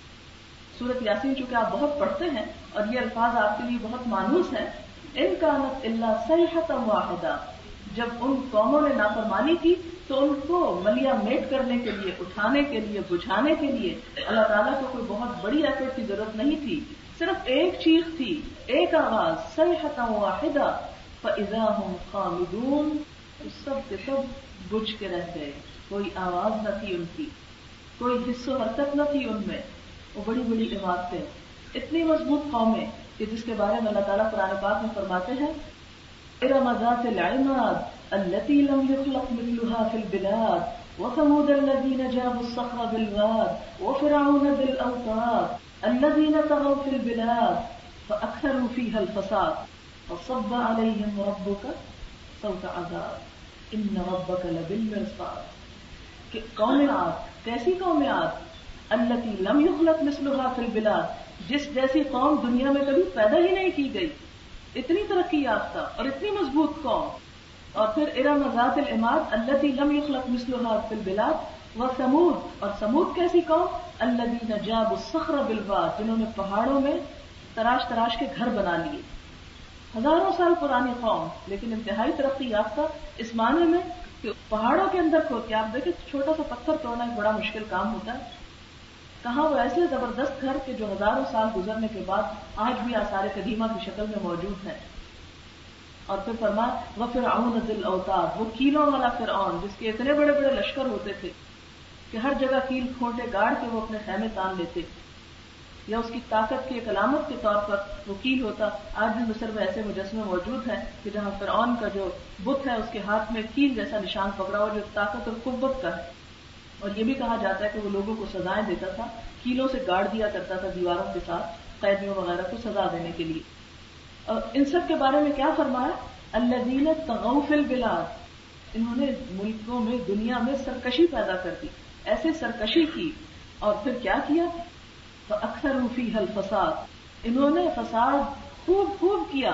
سورۃ یاسین چونکہ آپ بہت پڑھتے ہیں اور یہ الفاظ آپ کے لیے بہت مانوس ہیں. ان کانت الا صیحۃ واحدہ، جب ان قوموں نے نافرمانی کی تو ان کو ملیا میٹ کرنے کے لیے، اٹھانے کے لیے، بجھانے کے لیے اللہ تعالیٰ کو کوئی بہت بڑی ایفرٹ کی ضرورت نہیں تھی. صرف ایک چیخ تھی، ایک آواز، صیحۃ واحدہ فاذا هم خامدون. سب کے سب بجھ کے رہ گئے، کوئی آواز نہ تھی ان کی، کوئی حص و حرکت نہ تھی ان میں. وہ بڑی بڑی عمارتیں، اتنی مضبوط قومیں کہ جس کے بارے میں اللہ تعالیٰ قرآن پاک میں فرماتے ہیں ارم ذات العماد التي لم يخلق مثلها في البلاد وثمود الذين جابوا الصخر بالواد وفرعون ذي الاوتاد الذين طغوا في البلاد فاكثروا فيها الفساد فصب عليهم ربك صوت عذاب ان ربك لبالمرصاد. کہ قوم عاد، کیسی قوم عاد؟ التي لم يخلق مثلها في البلاد، جس جیسی قوم دنیا میں کبھی پیدا ہی نہیں کی گئی، اتنی ترقی یافتہ اور اتنی مضبوط قوم. اور پھر ارم ذات العماد التي لم يخلق مثلها في البلاد، وثمود، اور ثمود کیسی قوم؟ الذين جابوا الصخر بالواد، جنہوں نے پہاڑوں میں تراش تراش کے گھر بنا لیے. ہزاروں سال پرانی قوم، لیکن انتہائی ترقی یافتہ اس معنی میں کہ پہاڑوں کے اندر کھود کے آپ دیکھیں چھوٹا سا پتھر توڑنا ایک بڑا مشکل کام ہوتا ہے، کہاں وہ ایسے زبردست گھر کے جو ہزاروں سال گزرنے کے بعد آج بھی آثار قدیمہ کی شکل میں موجود ہیں. اور پھر فرمایا وفرعون ذی الاوتاد، وہ کیلوں والا فرعون جس کے اتنے بڑے بڑے لشکر ہوتے تھے کہ ہر جگہ کیل کھونٹے گاڑ کے وہ اپنے خیمے تان لیتے، یا اس کی طاقت کی ایک علامت کے طور پر وہ کیل ہوتا. آج بھی مصر میں ایسے مجسمے موجود ہیں کہ جہاں فرعون کا جو بت ہے اس کے ہاتھ میں کیل جیسا نشان پکڑا ہوا جو طاقت اور قوت کا ہے. اور یہ بھی کہا جاتا ہے کہ وہ لوگوں کو سزائیں دیتا تھا، کیلوں سے گاڑ دیا کرتا تھا دیواروں کے ساتھ قیدیوں وغیرہ کو سزا دینے کے لیے. اور ان سب کے بارے میں کیا فرمایا؟ الذین طغوا فی البلاد، انہوں نے ملکوں میں، دنیا میں سرکشی پیدا کر دی، ایسے سرکشی کی. اور پھر کیا کیا؟ فاکثروا فیہا الفساد، انہوں نے فساد خوب خوب کیا،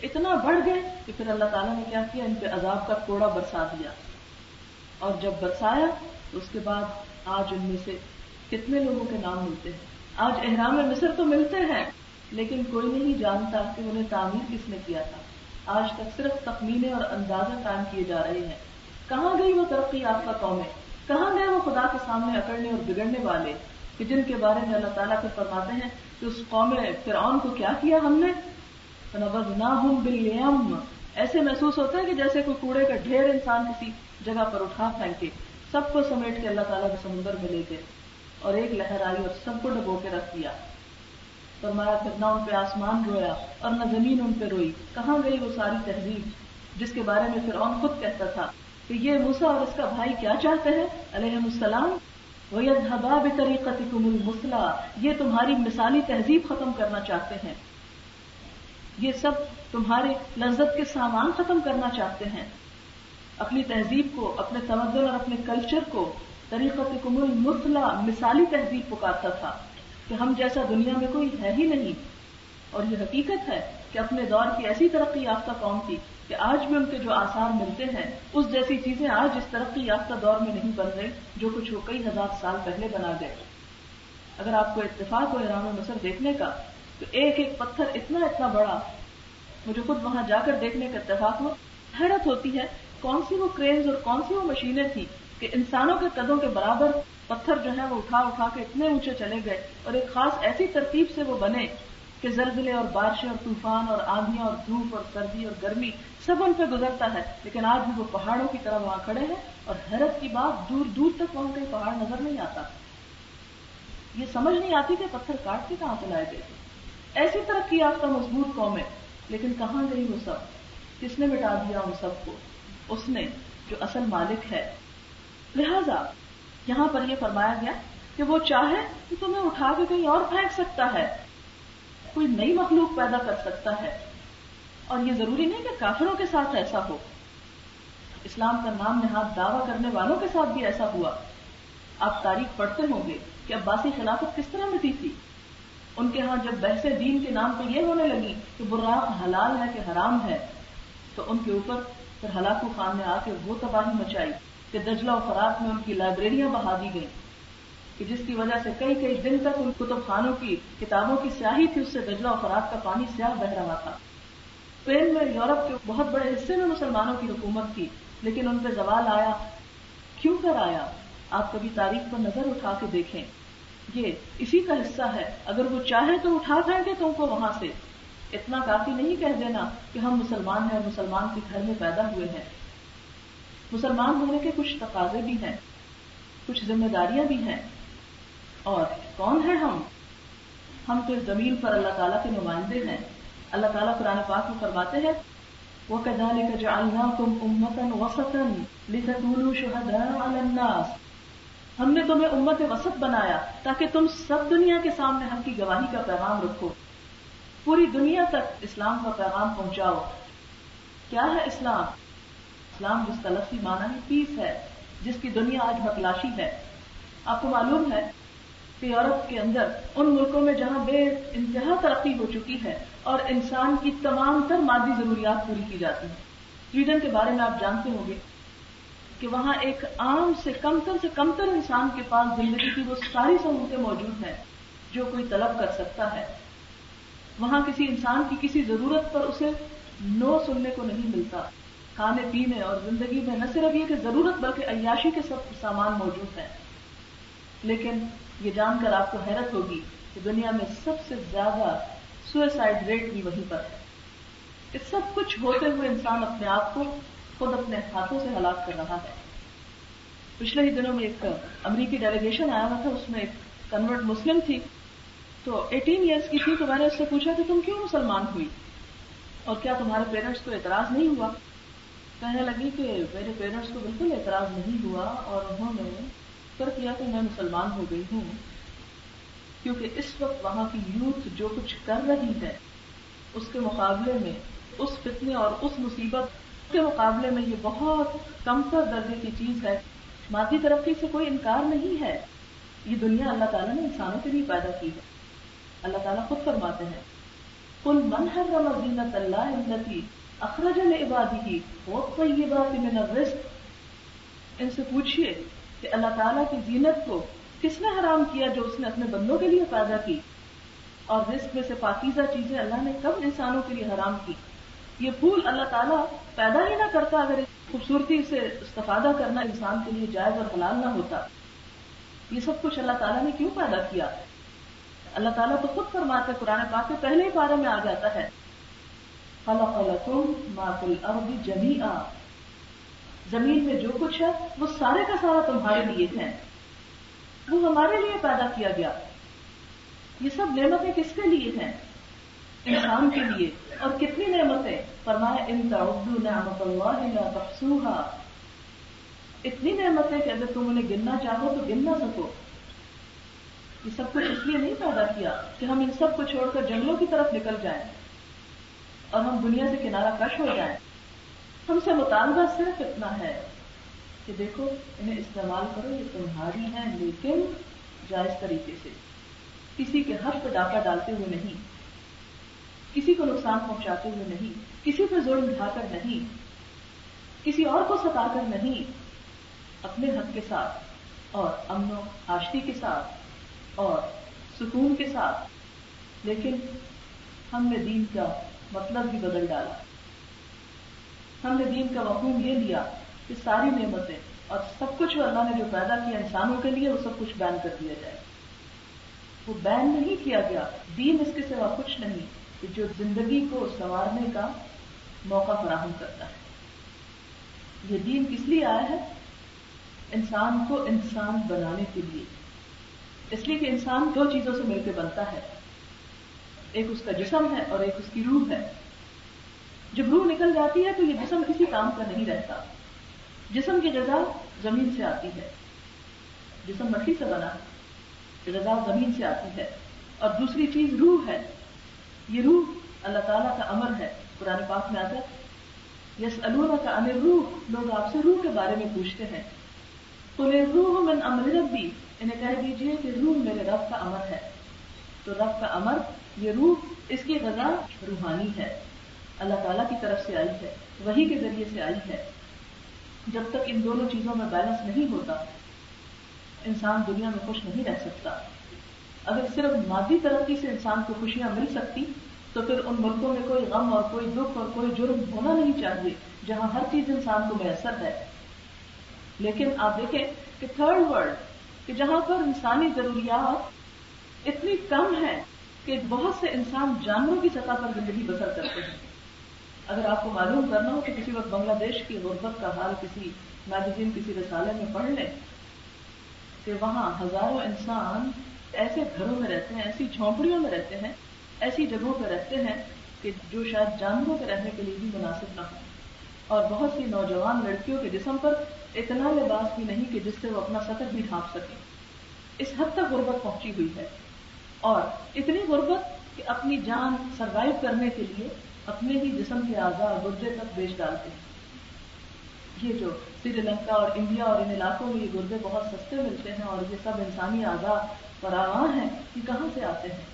اتنا بڑھ گئے کہ پھر اللہ تعالیٰ نے کیا کیا؟ ان پہ عذاب کا کوڑا برسا دیا. اور جب برسایا تو اس کے بعد آج ان میں سے کتنے لوگوں کے نام ملتے ہیں. آج احرام مصر تو ملتے ہیں لیکن کوئی نہیں جانتا کہ انہیں تعمیر کس نے کیا تھا. آج تک صرف تخمینے اور اندازے قائم کیے جا رہے ہیں. کہاں گئی وہ ترقی یافتہ قومیں؟ کہاں گئے وہ خدا کے سامنے اکڑنے اور بگڑنے والے کہ جن کے بارے میں اللہ تعالیٰ کو فرماتے ہیں کہ اس قوم فرعون کو کیا کیا ہم نے؟ فنبذناہم بالیم. ایسے محسوس ہوتا ہے کہ جیسے کوئی کوڑے کا ڈھیر انسان کسی جگہ پر اٹھا پھینکے. سب کو سمیٹ کے اللہ تعالیٰ کے سمندر میں لے گئے اور ایک لہر آئی اور سب کو ڈبو کے رکھ دیا. فرمایا پھر نہ ان پہ آسمان رویا اور نہ زمین ان پہ روئی. کہاں گئی وہ ساری تہذیب جس کے بارے میں فرعون خود کہتا تھا کہ یہ موسیٰ اور اس کا بھائی کیا چاہتے ہیں علیہم السلام؟ وَيَذْهَبَا بِطَرِيقَتِكُمُ الْمُثْلَىٰ. یہ تمہاری مثالی تہذیب ختم کرنا چاہتے ہیں. یہ سب تمہارے لذت کے سامان ختم کرنا چاہتے ہیں. اپنی تہذیب کو، اپنے تمدن اور اپنے کلچر کو طریقتکم المثلیٰ مثالی تہذیب پکارتا تھا کہ ہم جیسا دنیا میں کوئی ہے ہی نہیں. اور یہ حقیقت ہے کہ اپنے دور کی ایسی ترقی یافتہ قوم تھی کہ آج بھی ان کے جو آثار ملتے ہیں اس جیسی چیزیں آج اس ترقی یافتہ دور میں نہیں بن رہی جو کچھ وہ کئی ہزار سال پہلے بنا گئے. اگر آپ کو اتفاق ہو احرام مصر دیکھنے کا تو ایک ایک پتھر اتنا اتنا بڑا. مجھے خود وہاں جا کر دیکھنے کا اتفاق ہوا. حیرت ہوتی ہے کون سی وہ کرینز اور کون سی وہ مشینیں تھیں کہ انسانوں کے قدوں کے برابر پتھر جو ہے وہ اٹھا اٹھا کے اتنے اونچے چلے گئے اور ایک خاص ایسی ترتیب سے وہ بنے کہ زلزلے اور بارشیں اور طوفان اور آندھیاں اور دھوپ اور سردی اور گرمی سب ان پہ گزرتا ہے. لیکن آج بھی وہ پہاڑوں کی طرح وہاں کھڑے ہیں اور حیرت کی بات دور دور تک وہاں کوئی پہاڑ نظر نہیں آتا. یہ سمجھ نہیں آتی کہ پتھر کاٹ کے کہاں سے لائے گئے تھے. ایسی ترقی یافتہ مضبوط قومیں لیکن کہاں گئی وہ سب؟ کس نے مٹا دیا ان سب کو؟ اس نے جو اصل مالک ہے. لہذا یہاں پر یہ فرمایا گیا کہ وہ چاہے تو تمہیں اٹھا کے کہیں اور پھینک سکتا ہے، کوئی نئی مخلوق پیدا کر سکتا ہے. اور یہ ضروری نہیں کہ کافروں کے ساتھ ایسا ہو. اسلام کا نام نہاد دعویٰ کرنے والوں کے ساتھ بھی ایسا ہوا. آپ تاریخ پڑھتے ہوں گے کہ عباسی خلافت کس طرح مٹی تھی. ان کے ہاں جب بحث دین کے نام پہ یہ ہونے لگی کہ براق حلال ہے کہ حرام ہے تو ان کے اوپر پھر ہلاکو خان نے آ کے وہ تباہی مچائی کہ دجلہ و فرات میں ان کی لائبریریاں بہا دی گئیں کہ جس کی وجہ سے کئی کئی دن تک ان کتب خانوں کی کتابوں کی سیاہی تھی، اس سے دجلہ و فرات کا پانی سیاہ بہ رہا تھا. اسپین میں یورپ کے بہت بڑے حصے میں مسلمانوں کی حکومت تھی لیکن ان پہ زوال آیا. کیوں کر آیا؟ آپ کبھی تاریخ پر نظر اٹھا کے دیکھیں. یہ اسی کا حصہ ہے. اگر وہ چاہے تو اٹھا پھینکے تم کو وہاں سے. اتنا کافی نہیں کہہ دینا کہ ہم مسلمان ہیں اور مسلمان کے گھر میں پیدا ہوئے ہیں. مسلمان ہونے کے کچھ تقاضے بھی ہیں، کچھ ذمہ داریاں بھی ہیں. اور کون ہیں ہم؟ ہم تو اس زمین پر اللہ تعالیٰ کے نمائندے ہیں. اللہ تعالیٰ قرآن پاک میں فرماتے ہیں وَكَذَلِكَ جَعَلْنَاكُمْ أُمَّةً وَسَطًا لِتَكُونُوا شُهَدَاءَ عَلَى النَّاسِ. ہم نے تمہیں امت وسط بنایا تاکہ تم سب دنیا کے سامنے حق کی گواہی کا پیغام رکھو. پوری دنیا تک اسلام کا پیغام پہنچاؤ. کیا ہے اسلام؟ اسلام جس کا لفظی معنی ہے پیس ہے، جس کی دنیا آج بتلاشی ہے. آپ کو معلوم ہے کہ یورپ کے اندر ان ملکوں میں جہاں بے انتہا ترقی ہو چکی ہے اور انسان کی تمام تر مادی ضروریات پوری کی جاتی ہیں. سویڈن کے بارے میں آپ جانتے ہوں گے کہ وہاں ایک عام سے کمتر انسان کے پاس زندگی کی وہ ساری سہولتیں موجود ہیں جو کوئی طلب کر سکتا ہے. وہاں کسی انسان کی کسی ضرورت پر اسے نو سننے کو نہیں ملتا. کھانے پینے اور زندگی میں نہ صرف یہ کہ ضرورت بلکہ عیاشی کے سب سامان موجود ہیں. لیکن یہ جان کر آپ کو حیرت ہوگی کہ دنیا میں سب سے زیادہ سوئسائڈ ریٹ بھی وہیں پر ہے. اس سب کچھ ہوتے ہوئے انسان اپنے آپ کو خود اپنے ہاتھوں سے ہلاک کر رہا ہے. پچھلے ہی دنوں میں ایک امریکی ڈیلیگیشن آیا ہوا تھا، اس میں ایک کنورٹ مسلم تھی تو 18 ایئرس کی تھی. تو میں نے اس سے پوچھا کہ تم کیوں مسلمان ہوئی اور کیا تمہارے پیرنٹس کو اعتراض نہیں ہوا؟ کہنے لگی کہ میرے پیرنٹس کو بالکل اعتراض نہیں ہوا اور انہوں نے فکر کیا کہ میں مسلمان ہو گئی ہوں کیونکہ اس وقت وہاں کی یوتھ جو کچھ کر رہی ہے اس کے مقابلے میں، اس فتنے اور اس مصیبت کے مقابلے میں یہ بہت کمتر درجے کی چیز ہے. مادی ترقی سے کوئی انکار نہیں ہے. یہ دنیا اللہ تعالیٰ نے انسانوں کے لیے پیدا کی ہے. اللہ تعالیٰ خود فرماتے ہیں قُلْ مَنْ حَرَّمَ زِينَةَ اللَّهِ الَّتِي أَخْرَجَ لِعِبَادِهِ وَالطَّيِّبَاتِ مِنَ الرِّزْقِ. ان سے پوچھئے کہ اللہ تعالیٰ کی زینت کو کس نے حرام کیا؟ جو اس نے اپنے بندوں کے لیے پیدا کی. اور رزق میں سے پاکیزہ چیزیں اللہ نے کب انسانوں کے لیے حرام کی؟ یہ پھول اللہ تعالیٰ پیدا ہی نہ کرتا اگر اس خوبصورتی سے استفادہ کرنا انسان کے لیے جائز اور حلال نہ ہوتا. یہ سب کچھ اللہ تعالیٰ نے کیوں پیدا کیا؟ اللہ تعالیٰ تو خود فرماتے ہیں قرآن پاک کے پہلے ہی پارے میں آ جاتا ہے خلق لکم ما فی الارض جمیعا، زمین میں جو کچھ ہے وہ سارے کا سارا تمہارے لیے ہے، وہ ہمارے لیے پیدا کیا گیا. یہ سب نعمتیں کس کے لیے ہیں؟ انسان کے لیے. اور کتنی نعمتیں؟ فرمایا ان تعدوا نعمت اللہ لا تحصوها، اتنی نعمتیں کہ اگر تم انہیں گننا چاہو تو گن نہ سکو. یہ سب کچھ اس لیے نہیں پیدا کیا کہ ہم ان سب کو چھوڑ کر جنگلوں کی طرف نکل جائیں اور ہم دنیا سے کنارہ کش ہو جائیں. ہم سے مطالبہ صرف اتنا ہے کہ دیکھو انہیں استعمال کرو، یہ تمہاری ہیں لیکن جائز طریقے سے، کسی کے حق پہ ڈاکہ ڈالتے ہوئے نہیں، کسی کو نقصان پہنچاتے ہوئے نہیں، کسی پہ ظلم ڈھا کر نہیں، کسی اور کو ستا کر نہیں، اپنے حق کے ساتھ اور امن و آشتی کے ساتھ اور سکون کے ساتھ. لیکن ہم نے دین کا مطلب بھی بدل ڈالا. ہم نے دین کا مفہوم یہ لیا کہ ساری نعمتیں اور سب کچھ اللہ نے جو پیدا کیا انسانوں کے لیے وہ سب کچھ بین کر دیا جائے. وہ بین نہیں کیا گیا. دین اس کے سوا کچھ نہیں کہ جو زندگی کو سنوارنے کا موقع فراہم کرتا ہے. یہ دین کس لیے آیا ہے؟ انسان کو انسان بنانے کے لیے. اس لیے کہ انسان دو چیزوں سے مل کے بنتا ہے، ایک اس کا جسم ہے اور ایک اس کی روح ہے. جب روح نکل جاتی ہے تو یہ جسم کسی کام کا نہیں رہتا. جسم کی غذا زمین سے آتی ہے، جسم مٹی سے بنا ہے، غذا زمین سے آتی ہے. اور دوسری چیز روح ہے. یہ روح اللہ تعالیٰ کا امر ہے. قرآن پاک میں آتا ہے یسألونک عن الروح، لوگ آپ سے روح کے بارے میں پوچھتے ہیں. قل الروح من امر ربی، انہیں کہہ دیجئے کہ روح میرے رب کا امر ہے. تو رب کا امر، یہ روح، اس کی غذا روحانی ہے، اللہ تعالیٰ کی طرف سے آئی ہے، وحی کے ذریعے سے آئی ہے. جب تک ان دونوں چیزوں میں بیلنس نہیں ہوتا انسان دنیا میں خوش نہیں رہ سکتا. اگر صرف مادی ترقی سے انسان کو خوشیاں مل سکتی تو پھر ان ملکوں میں کوئی غم اور کوئی دکھ اور کوئی جرم ہونا نہیں چاہیے جہاں ہر چیز انسان کو میسر ہے. لیکن آپ دیکھیں کہ تھرڈ ورلڈ، کہ جہاں پر انسانی ضروریات اتنی کم ہیں کہ بہت سے انسان جانوروں کی سطح پر زندگی بسر کرتے ہیں. اگر آپ کو معلوم کرنا ہو کہ کسی وقت بنگلہ دیش کی غربت کا حال کسی میگزین، کسی رسالے میں پڑھ لیں کہ وہاں ہزاروں انسان ایسے گھروں میں رہتے ہیں، ایسی جھونپڑیوں میں رہتے ہیں، ایسی جگہوں پہ رہتے ہیں کہ جو شاید جانوروں کے رہنے کے لیے بھی مناسب نہ ہو. اور بہت سی نوجوان لڑکیوں کے جسم پر اتنا لباس بھی نہیں کہ جس سے وہ اپنا سطر بھی ڈھانپ سکے. اس حد تک غربت پہنچی ہوئی ہے. اور اتنی غربت کہ اپنی جان سروائیو کرنے کے لیے اپنے ہی جسم کے اعضاء اور گردے تک بیچ ڈالتے ہیں. یہ جو سری لنکا اور انڈیا اور ان علاقوں میں یہ گردے بہت سستے ملتے ہیں اور یہ سب انسانی اعضاء فراوان ہیں، یہ کہاں سے آتے ہیں؟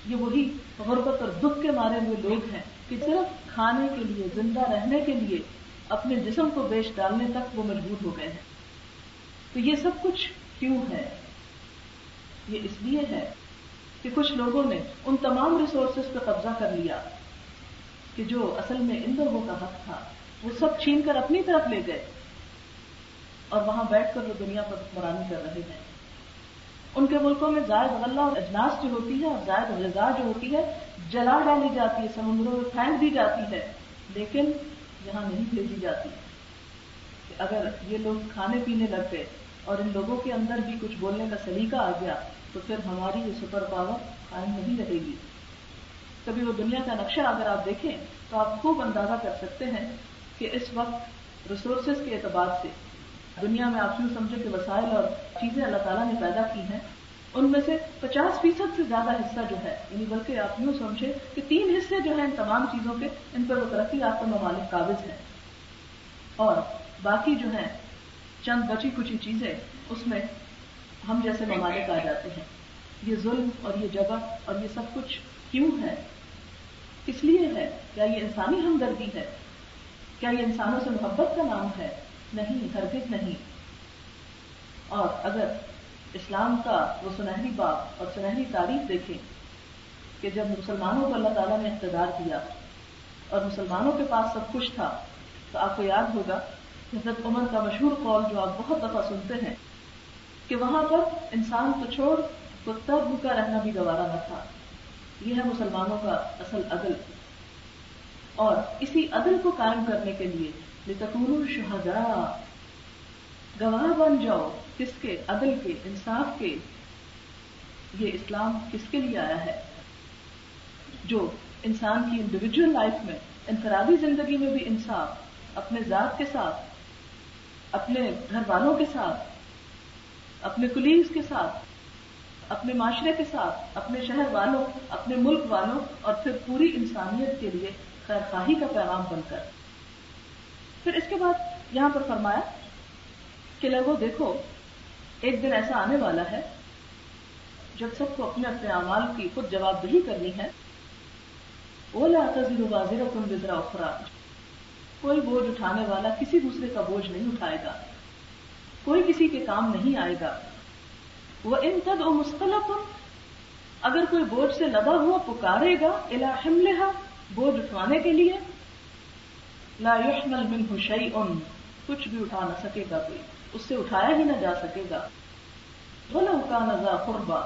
یہ وہی غربت اور دکھ کے مارے ہوئے لوگ ہیں کہ صرف کھانے کے لیے، زندہ رہنے کے لیے اپنے جسم کو بیچ ڈالنے تک وہ مجبور ہو گئے ہیں. تو یہ سب کچھ کیوں ہے؟ یہ اس لیے ہے کہ کچھ لوگوں نے ان تمام ریسورسز پہ قبضہ کر لیا کہ جو اصل میں ان لوگوں کا حق تھا وہ سب چھین کر اپنی طرف لے گئے اور وہاں بیٹھ کر وہ دنیا پر حکمرانی کر رہے ہیں. ان کے ملکوں میں زائد غلہ اور اجناس جو ہوتی ہے اور زائد غذا جو ہوتی ہے جلا ڈالی جاتی ہے، سمندروں میں پھینک دی جاتی ہے، لیکن یہاں نہیں بھیجی جاتی. کہ اگر یہ لوگ کھانے پینے لگ گئے اور ان لوگوں کے اندر بھی کچھ بولنے کا سلیقہ آ گیا تو پھر ہماری یہ سپر پاور قائم نہیں رہے گی. کبھی وہ دنیا کا نقشہ اگر آپ دیکھیں تو آپ خوب اندازہ کر سکتے ہیں کہ اس وقت ریسورسز کے اعتبار سے دنیا میں آپ یوں سمجھے کہ وسائل اور چیزیں اللہ تعالیٰ نے پیدا کی ہیں، ان میں سے 50% سے زیادہ حصہ جو ہے، یعنی بلکہ آپ یوں سمجھے کہ 3 حصے جو ہیں ان تمام چیزوں کے، ان پر وہ ترقی یافتہ ممالک قابض ہیں، اور باقی جو ہیں چند بچی کچی چیزیں اس میں ہم جیسے ممالک آ جاتے ہیں. یہ ظلم اور یہ جبر اور یہ سب کچھ کیوں ہے؟ کس لیے ہے؟ کیا یہ انسانی ہمدردی ہے؟ کیا یہ انسانوں سے محبت کا نام ہے؟ نہیں، ہرگز نہیں. اور اگر اسلام کا وہ سنہری باب اور سنہری تاریخ دیکھیں کہ جب مسلمانوں کو اللہ تعالیٰ نے اقتدار دیا اور مسلمانوں کے پاس سب کچھ تھا، تو آپ کو یاد ہوگا حضرت عمر کا مشہور قول جو آپ بہت دفعہ سنتے ہیں کہ وہاں پر انسان کو چھوڑ کتا بھوکا رہنا بھی گوارا نہ تھا. یہ ہے مسلمانوں کا اصل عدل. اور اسی عدل کو قائم کرنے کے لیے لتکونوا شہداء، گواہ بن جاؤ. کس کے؟ عدل کے، انصاف کے. یہ اسلام کس کے لیے آیا ہے؟ جو انسان کی انڈیویجول لائف میں، انفرادی زندگی میں بھی انصاف، اپنے ذات کے ساتھ، اپنے گھر والوں کے ساتھ، اپنے کولیگز کے ساتھ، اپنے معاشرے کے ساتھ، اپنے شہر والوں، اپنے ملک والوں، اور پھر پوری انسانیت کے لیے خیر خواہی کا پیغام بن کر. پھر اس کے بعد یہاں پر فرمایا کہ لوگوں دیکھو ایک دن ایسا آنے والا ہے جب سب کو اپنے اپنے اعمال کی خود جواب دہی کرنی ہے. وَلَا تَزِرُ وَازِرَةٌ وِزْرَ أُخْرَىٰ، کوئی بوجھ اٹھانے والا کسی دوسرے کا بوجھ نہیں اٹھائے گا، کوئی کسی کے کام نہیں آئے گا. وَإِن تَدْعُ مُثْقَلَةٌ، اگر کوئی بوجھ سے لدا ہوا پکارے گا إِلَىٰ حِمْلِهَا، بوجھ اٹھوانے کے لیے، لَا يُحْمَلْ مِنْهُ شَيْءٌ، کچھ بھی اٹھا نہ سکے گا، کوئی اس سے اٹھایا ہی نہ جا سکے گا. وَلَوْ كَانَ ذَا قُرْبَىٰ،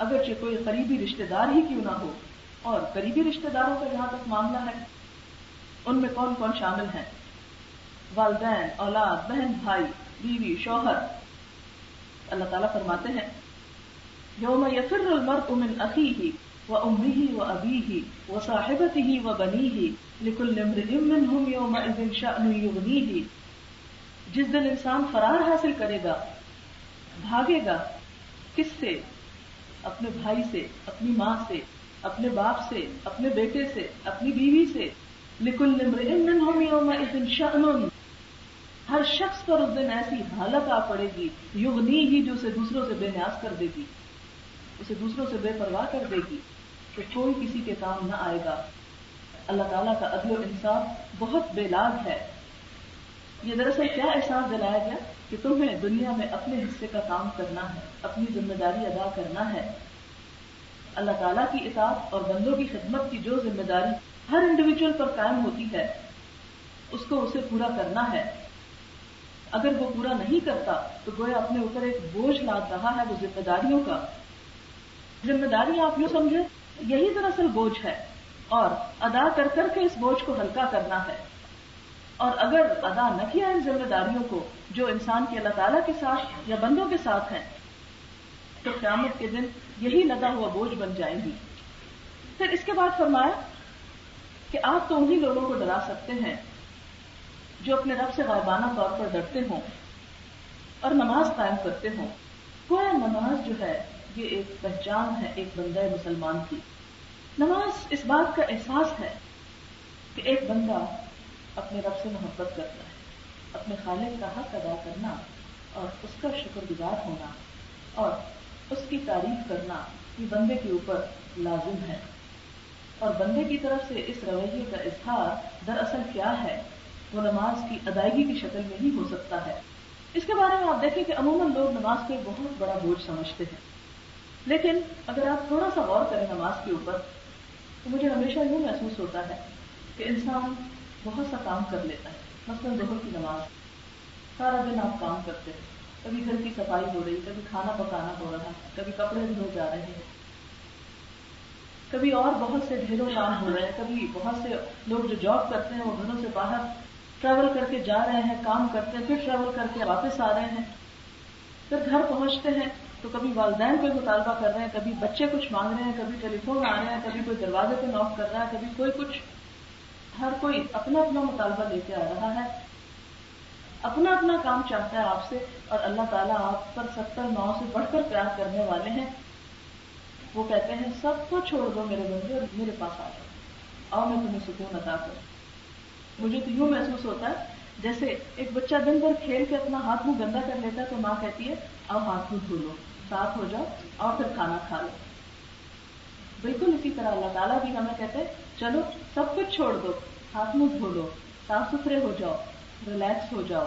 اگرچہ کوئی قریبی رشتہ دار ہی کیوں نہ ہو. اور قریبی رشتہ داروں کا جہاں تک معاملہ ہے ان میں کون کون شامل ہیں؟ والدین، اولاد، بہن بھائی، بیوی، شوہر. اللہ تعالیٰ فرماتے ہیں یوم یفر المرء من اخیہ وامہ وابیہ وصاحبتہ وبنیہ لکل امرئ منہم یومئذ شأن یغنیہ. جس دن انسان فرار حاصل کرے گا، بھاگے گا. کس سے؟ اپنے بھائی سے، اپنی ماں سے، اپنے باپ سے، اپنے بیٹے سے، اپنی بیوی سے. لکل امرئ منہم یومئذ شأن، ہر شخص پر اس دن ایسی حالت آ پڑے گی، یغنیہ، جو اسے دوسروں سے بے نیاز کر دے گی، اسے دوسروں سے بے پرواہ کر دے گی، کہ کوئی کسی کے کام نہ آئے گا. اللہ تعالیٰ کا عدل و انصاف بہت بے لاگ ہے. یہ دراصل کیا احساس دلایا گیا کہ تمہیں دنیا میں اپنے حصے کا کام کرنا ہے، اپنی ذمہ داری ادا کرنا ہے. اللہ تعالیٰ کی اطاعت اور بندوں کی خدمت کی جو ذمہ داری ہر انڈیویجول پر قائم ہوتی ہے اس کو اسے پورا کرنا ہے. اگر وہ پورا نہیں کرتا تو گویا اپنے اوپر ایک بوجھ لاد رہا ہے، وہ ذمہ داریوں کا. ذمہ داری آپ یوں سمجھے یہی دراصل بوجھ ہے، اور ادا کر کر کے اس بوجھ کو ہلکا کرنا ہے. اور اگر ادا نہ کیا ان ذمہ داریوں کو جو انسان کی اللہ تعالیٰ کے ساتھ یا بندوں کے ساتھ ہیں، تو قیامت کے دن یہی لدا ہوا بوجھ بن جائیں گی. پھر اس کے بعد فرمایا کہ آپ تو انہی لوگوں کو ڈرا سکتے ہیں جو اپنے رب سے غائبانہ طور پر ڈرتے ہوں اور نماز قائم کرتے ہوں. گویا نماز جو ہے یہ ایک پہچان ہے ایک بندہ مسلمان کی. نماز اس بات کا احساس ہے کہ ایک بندہ اپنے رب سے محبت کرتا ہے، اپنے خالق کا حق ادا کرنا اور اس کا شکر گزار ہونا اور اس کی تعریف کرنا یہ بندے کے اوپر لازم ہے. اور بندے کی طرف سے اس رویے کا اظہار دراصل کیا ہے؟ وہ نماز کی ادائیگی کی شکل میں ہی ہو سکتا ہے. اس کے بارے میں آپ دیکھیں کہ عموماً لوگ نماز کو ایک بہت بڑا بوجھ سمجھتے ہیں، لیکن اگر آپ تھوڑا سا غور کریں نماز کے اوپر تو مجھے ہمیشہ یوں محسوس ہوتا ہے کہ انسان بہت سا کام کر لیتا ہے. مثلاً ظہر کی نماز، سارا دن آپ کام کرتے ہیں، کبھی گھر کی صفائی ہو رہی، کبھی کھانا پکانا ہو رہا، کبھی کپڑے دھو جا رہے ہیں، کبھی اور بہت سے ڈھیروں کام ہو رہے ہیں، کبھی بہت سے لوگ جو جاب کرتے ہیں وہ گھروں سے باہر ٹریول کر کے جا رہے ہیں، کام کرتے ہیں، پھر ٹریول کر کے واپس آ رہے ہیں، پھر گھر پہنچتے ہیں تو کبھی والدین کوئی مطالبہ کر رہے ہیں، کبھی بچے کچھ مانگ رہے ہیں، کبھی ٹیلی فون آ رہے ہیں، کبھی کوئی دروازے پہ نوک کر رہا ہے، کبھی کوئی کچھ. ہر کوئی اپنا اپنا مطالبہ لے کے آ رہا ہے، اپنا اپنا کام چاہتا ہے آپ سے. اور اللہ تعالیٰ آپ پر 70 سے بڑھ کر پیار کرنے والے ہیں. وہ کہتے ہیں سب کو چھوڑ دو میرے بندے اور میرے پاس آ جاؤ، آؤ میں تمہیں سکون عطا کروں. مجھے تو یوں محسوس ہوتا ہے جیسے ایک بچہ دن بھر کھیل کے اپنا ہاتھ منہ گندا کر لیتا ہے تو ماں کہتی ہے آؤ ہاتھ منہ دھو لو، صاف ہو جاؤ اور پھر کھانا کھا لو. بالکل اسی طرح اللہ تعالیٰ بھی ہمیں کہتے ہیں چلو سب کچھ چھوڑ دو، ہاتھ منہ دھو لو، صاف ستھرے ہو جاؤ، ریلیکس ہو جاؤ.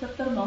70 9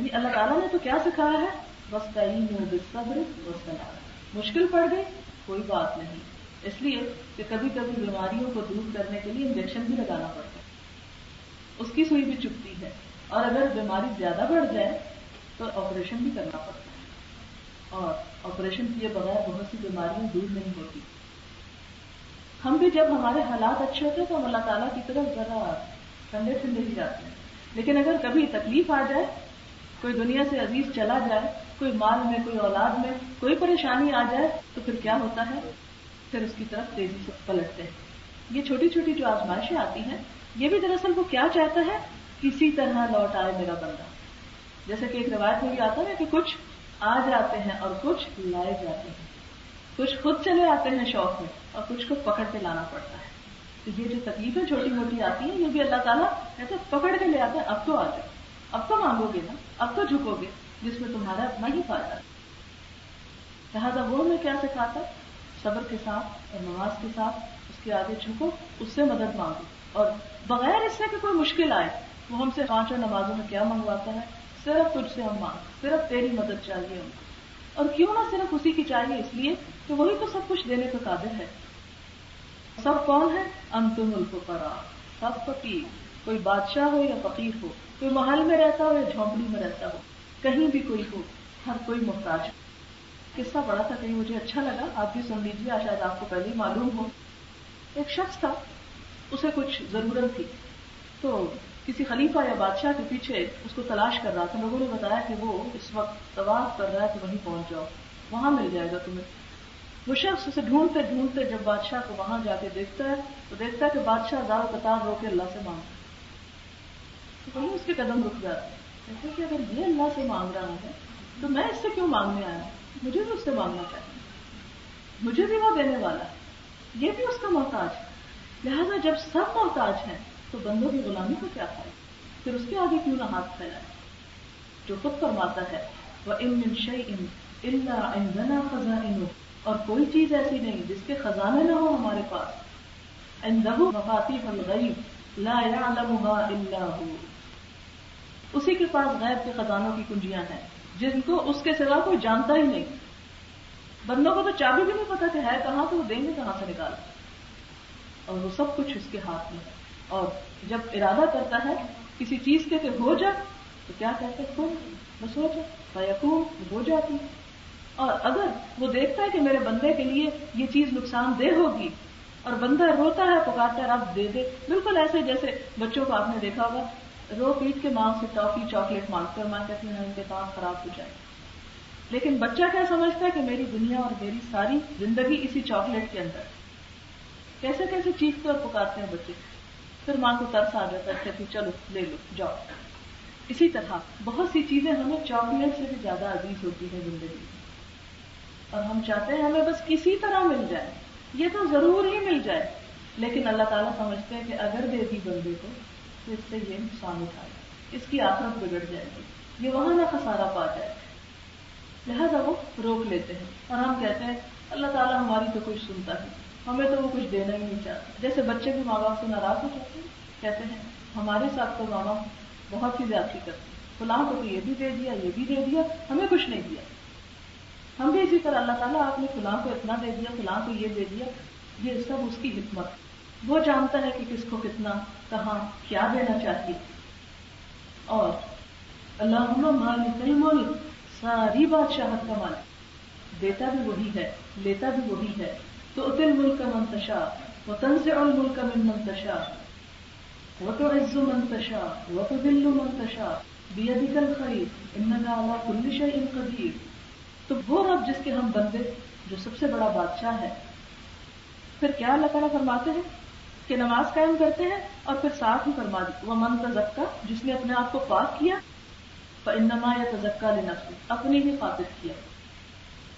یعنی اللہ تعالیٰ نے تو کیا سکھایا ہے؟ وَاسْتَعِينُوا بِالصَّبْرِ وَالصَّلَاةِ. مشکل پڑ گئی کوئی بات نہیں، اس لیے کہ کبھی کبھی بیماریوں کو دور کرنے کے لیے انجیکشن بھی لگانا پڑتا ہے، اس کی سوئی بھی چبھتی ہے، اور اگر بیماری زیادہ بڑھ جائے تو آپریشن بھی کرنا پڑتا ہے، اور آپریشن کیے بغیر بہت سی بیماریاں دور نہیں ہوتی. ہم بھی جب ہمارے حالات اچھے ہوتے ہیں تو ہم اللہ تعالیٰ کی طرف ذرا ٹھنڈے ٹھنڈے ہی جاتے ہیں، لیکن اگر کبھی تکلیف آ جائے، کوئی دنیا سے عزیز چلا جائے، کوئی مال میں، کوئی اولاد میں کوئی پریشانی آ جائے تو پھر کیا ہوتا ہے؟ پھر اس کی طرف تیزی سے پلٹتے ہیں. یہ چھوٹی چھوٹی جو آزمائشیں آتی ہیں، یہ بھی دراصل وہ کیا چاہتا ہے؟ کسی طرح لوٹ آئے میرا بندہ. جیسے کہ ایک روایت میں بھی آتا ہے کہ کچھ آ جاتے ہیں اور کچھ لائے جاتے ہیں، کچھ خود چلے آتے ہیں شوق میں اور کچھ کو پکڑ کے لانا پڑتا ہے. تو یہ جو تکلیفیں چھوٹی موٹی آتی ہیں، یہ بھی اللہ تعالیٰ ایسے پکڑ کے لے آتے ہیں. اب تو آ جاؤ، اب تو مانگو گے نا، اب تو جھکو گے، جس میں تمہارا اپنا ہی فائدہ ہے. لہٰذا وہ ہمیں کیا سکھاتا؟ صبر کے ساتھ اور نماز کے ساتھ اس کے آگے جھکو، اس سے مدد مانگو، اور بغیر اس سے کہ کوئی مشکل آئے. وہ ہم سے 5 نمازوں میں کیا منگواتا ہے؟ صرف تجھ سے ہم مانگ، صرف تیری مدد چاہیے ہم کو. اور کیوں نہ صرف اسی کی چاہیے؟ اس لیے کہ وہی تو سب کچھ دینے کا قادر ہے. سب کون ہے؟ انتم الفقراء، سب فقیر، کوئی بادشاہ ہو یا فقیر ہو، کوئی محل میں رہتا ہو یا جھونپڑی میں رہتا ہو، کہیں بھی کوئی ہو، ہر کوئی محتاج. قصہ پڑھا تھا کہیں، مجھے اچھا لگا، آپ بھی سن لیجیے، شاید آپ کو پہلے ہی معلوم ہو. ایک شخص تھا، اسے کچھ ضرورت تھی، تو کسی خلیفہ یا بادشاہ کے پیچھے اس کو تلاش کر رہا تھا. لوگوں نے بتایا کہ وہ اس وقت طواف کر رہا ہے، تو وہیں پہنچ جاؤ، وہاں مل جائے گا تمہیں. وہ شخص اسے ڈھونڈتے ڈھونڈتے جب بادشاہ کو وہاں جا کے دیکھتا ہے تو دیکھتا ہے کہ بادشاہ دار و قطار رو کے اللہ سے مانگتا ہے. تو وہیں اس کے قدم رک جاتے ہیں. کہتے ہیں کہ اگر یہ اللہ سے مانگ رہا ہے تو میں اس سے کیوں مانگنے آیا؟ مجھے بھی اس سے مانگنا چاہیے، مجھے بھی وہ دینے والا ہے، یہ بھی اس کا محتاج ہے. لہذا جب سب محتاج ہیں تو بندوں کی غلامی کو کیا کھائے؟ پھر اس کے آگے کیوں نہ ہاتھ پھیلائے؟ جو خود فرماتا ہے وَإِن مِّن شَيْءٍ إِلَّا عِندَنَا خَزَائِنُهُ، اور کوئی چیز ایسی نہیں جس کے خزانے نہ ہو ہمارے پاس. عِندَهُ مَفَاتِيحُ الْغَيْبِ لَا يَعْلَمُهَا إِلَّا هُوَ، اسی کے پاس غیب کے خزانوں کی کنجیاں ہیں جن کو اس کے سوا کوئی جانتا ہی نہیں. بندوں کو تو چابی بھی نہیں پتا کہ ہے کہاں، تو وہ دیں گے کہاں سے نکال، اور وہ سب کچھ اس کے ہاتھ میں ہے. اور جب ارادہ کرتا ہے کسی چیز کے کہ ہو جا، تو کیا کہتے ہیں؟ کن، بس ہو جا، فیکون، ہو جاتی. اور اگر وہ دیکھتا ہے کہ میرے بندے کے لیے یہ چیز نقصان دہ ہوگی اور بندہ روتا ہے، پکارتا ہے رب دے دے، بالکل ایسے جیسے بچوں کو آپ نے دیکھا ہوگا رو پیٹ کے ماں سے ٹافی چاکلیٹ مانگتے، اور ماں کہتی ہے ان کے کام خراب ہو جائے. لیکن بچہ کیا سمجھتا ہے کہ میری دنیا اور میری ساری زندگی اسی چاکلیٹ کے اندر. کیسے کیسے چیختے اور پکارتے ہیں بچے. پھر ماں کو ترس آ جاتا ہے، کہتی چلو لے لو جاؤ. اسی طرح بہت سی چیزیں ہمیں چاکلیٹ سے بھی زیادہ عزیز ہوتی ہیں زندگی میں، اور ہم چاہتے ہیں ہمیں بس کسی طرح مل جائے، یہ تو ضرور ہی مل جائے. لیکن اللہ تعالیٰ سمجھتے ہیں کہ اگر دے دی بندے کو تو اس سے یہ نقصان اٹھائے، اس کی آخرت بگڑ جائے گی، یہ وہاں نہ خسارہ پا جائے. لہذا وہ روک لیتے ہیں، اور ہم کہتے ہیں اللہ تعالیٰ ہماری تو کچھ سنتا ہے، ہمیں تو وہ کچھ دینا ہی نہیں چاہتا. جیسے بچے بھی ماں باپ سے ناراض ہو جاتے ہیں، کہتے ہیں ہمارے ساتھ تو ماں باپ بہت ہی زیادتی کرتے ہیں، فلاں کو تو یہ بھی دے دیا، یہ بھی دے دیا، ہمیں کچھ نہیں دیا. ہم بھی اسی طرح اللہ تعالیٰ آپ نے فلاں کو اتنا دے دیا، فلاں کو یہ دے دیا، یہ سب اس کی حکمت. وہ جانتا ہے کہ کس کو کتنا، کہاں، کیا دینا چاہیے. اور اللہم مالک الملک، ساری بادشاہت کا مالک، دیتا بھی وہی ہے، لیتا بھی وہی ہے. تؤتی الملک من تشاء وتنزع الملک ممن تشاء وتعز من تشاء وتذل من تشاء بیدک الخیر انک علی کل شیء قدیر. تو وہ رب جس کے ہم بندے، جو سب سے بڑا بادشاہ ہے. پھر کیا اللہ تعالیٰ فرماتے ہیں کہ نماز قائم کرتے ہیں، اور پھر ساتھ ہی فرما دی ومن تزکا، جس نے اپنے آپ کو پاک کیا، فانما یتزکا لنفسہ، اپنی ہی خاطر کیا.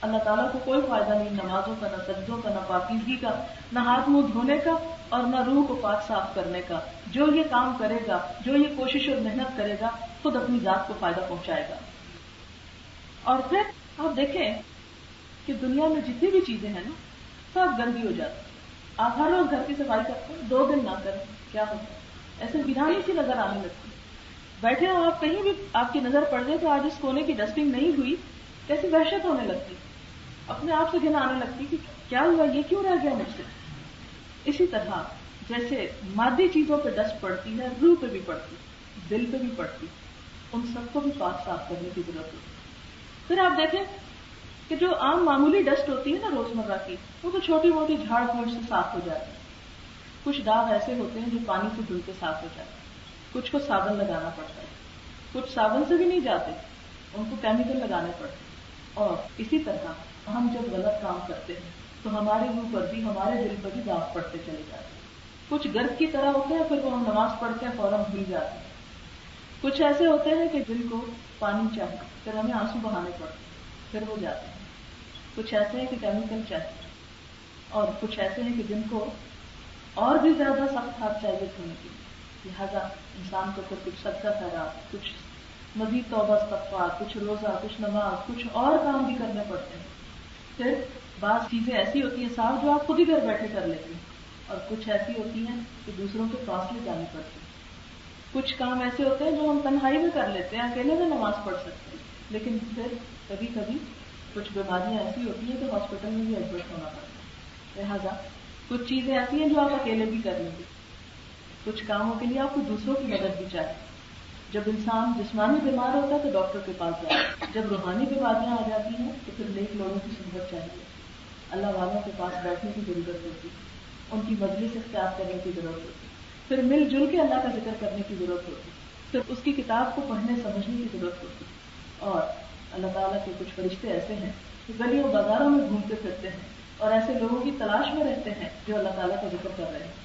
اللہ تعالیٰ کو کوئی فائدہ نہیں نمازوں کا، نہ سجدوں کا، نہ پاکیزگی کا، نہ ہاتھ منہ دھونے کا، اور نہ روح کو پاک صاف کرنے کا. جو یہ کام کرے گا، جو یہ کوشش اور محنت کرے گا، خود اپنی ذات کو فائدہ پہنچائے گا. اور پھر آپ دیکھیں کہ دنیا میں جتنی بھی چیزیں ہیں نا، سب گندی ہو جاتی. آپ ہر روز گھر کی صفائی کرتے ہیں، 2 دن نہ کریں کیا ہوتا ہے؟ ایسے ویرانی سی نظر آنے لگتی. بیٹھے ہو آپ کہیں بھی آپ کی نظر پڑ جائے تو آج اس کونے کی ڈسٹنگ نہیں ہوئی، کیسی وحشت ہونے لگتی، اپنے آپ سے گھن آنے لگتی کہ کیا ہوا، یہ کیوں رہ گیا مجھ سے. اسی طرح جیسے مادی چیزوں پہ ڈسٹ پڑتی ہے، روح پہ بھی پڑتی، دل پہ بھی پڑتی، ان سب کو بھی پاک صاف کرنے کی ضرورت ہوتی. پھر آپ دیکھیں کہ جو عام معمولی ڈسٹ ہوتی ہے نا روزمرہ کی، وہ تو چھوٹی موٹی جھاڑ پھوٹ سے صاف ہو جاتی ہے. کچھ داغ ایسے ہوتے ہیں جو پانی سے دھل کے صاف ہو جاتے ہیں، کچھ کو صابن لگانا پڑتا ہے، کچھ صابن سے بھی نہیں جاتے، ان کو کیمیکل لگانے پڑتے ہیں. اور اسی طرح ہم جب غلط کام کرتے ہیں تو ہمارے منہ پر بھی ہمارے دل پر بھی داغ پڑتے چلے جاتے ہیں. کچھ گرد کی طرح ہوتے ہیں، پھر وہ ہم نماز پڑھتے ہیں فوراً بھول جاتے ہیں. کچھ ایسے ہوتے ہیں کہ دل کو پانی چاہیے، پھر ہمیں آنسو بہانے پڑتے ہیں، پھر وہ جاتے ہیں. کچھ ایسے ہیں کہ کیمیکل چاہیے، اور کچھ ایسے ہیں کہ جن کو اور بھی زیادہ سخت ہاتھ چاہیے ہونے کی. لہٰذا انسان کو پھر کچھ صدقہ خیرات، کچھ مزید توبہ استغفار، کچھ روزہ، کچھ نماز، کچھ اور کام بھی کرنے پڑتے ہیں. پھر بعض چیزیں ایسی ہوتی ہیں صاف جو آپ خود ہی گھر بیٹھے کر لیتے ہیں، اور کچھ ایسی ہوتی ہیں کہ دوسروں کے پاس لے جانی پڑتی ہیں. کچھ کام ایسے ہوتے ہیں جو ہم تنہائی میں کر لیتے ہیں، اکیلے میں نماز پڑھ سکتے ہیں، لیکن پھر کبھی کبھی کچھ بیماریاں ایسی ہوتی ہیں کہ ہاسپٹل میں بھی ایڈمٹ ہونا پڑتا ہے. لہٰذا کچھ چیزیں ایسی ہیں جو آپ اکیلے بھی کر لیں گے، کچھ کاموں کے لیے آپ کو دوسروں کی مدد بھی چاہیے. جب انسان جسمانی بیمار ہوتا ہے تو ڈاکٹر کے پاس جاتا ہے، جب روحانی بیماریاں آ جاتی ہیں تو پھر نیک لوگوں کی صحبت چاہیے، اللہ والوں کے پاس بیٹھنے کی ضرورت ہوتی ہے، ان کی مجلس اختیار کرنے کی ضرورت ہوتی ہے، پھر مل جل کے اللہ کا ذکر کرنے کی ضرورت ہوتی ہے، پھر اس کی کتاب کو پڑھنے سمجھنے کی ضرورت ہوتی ہے. اور اللہ تعالیٰ کے کچھ فرشتے ایسے ہیں کہ گلیوں بازاروں میں گھومتے پھرتے ہیں اور ایسے لوگوں کی تلاش میں رہتے ہیں جو اللہ تعالیٰ کا ذکر کر رہے ہیں.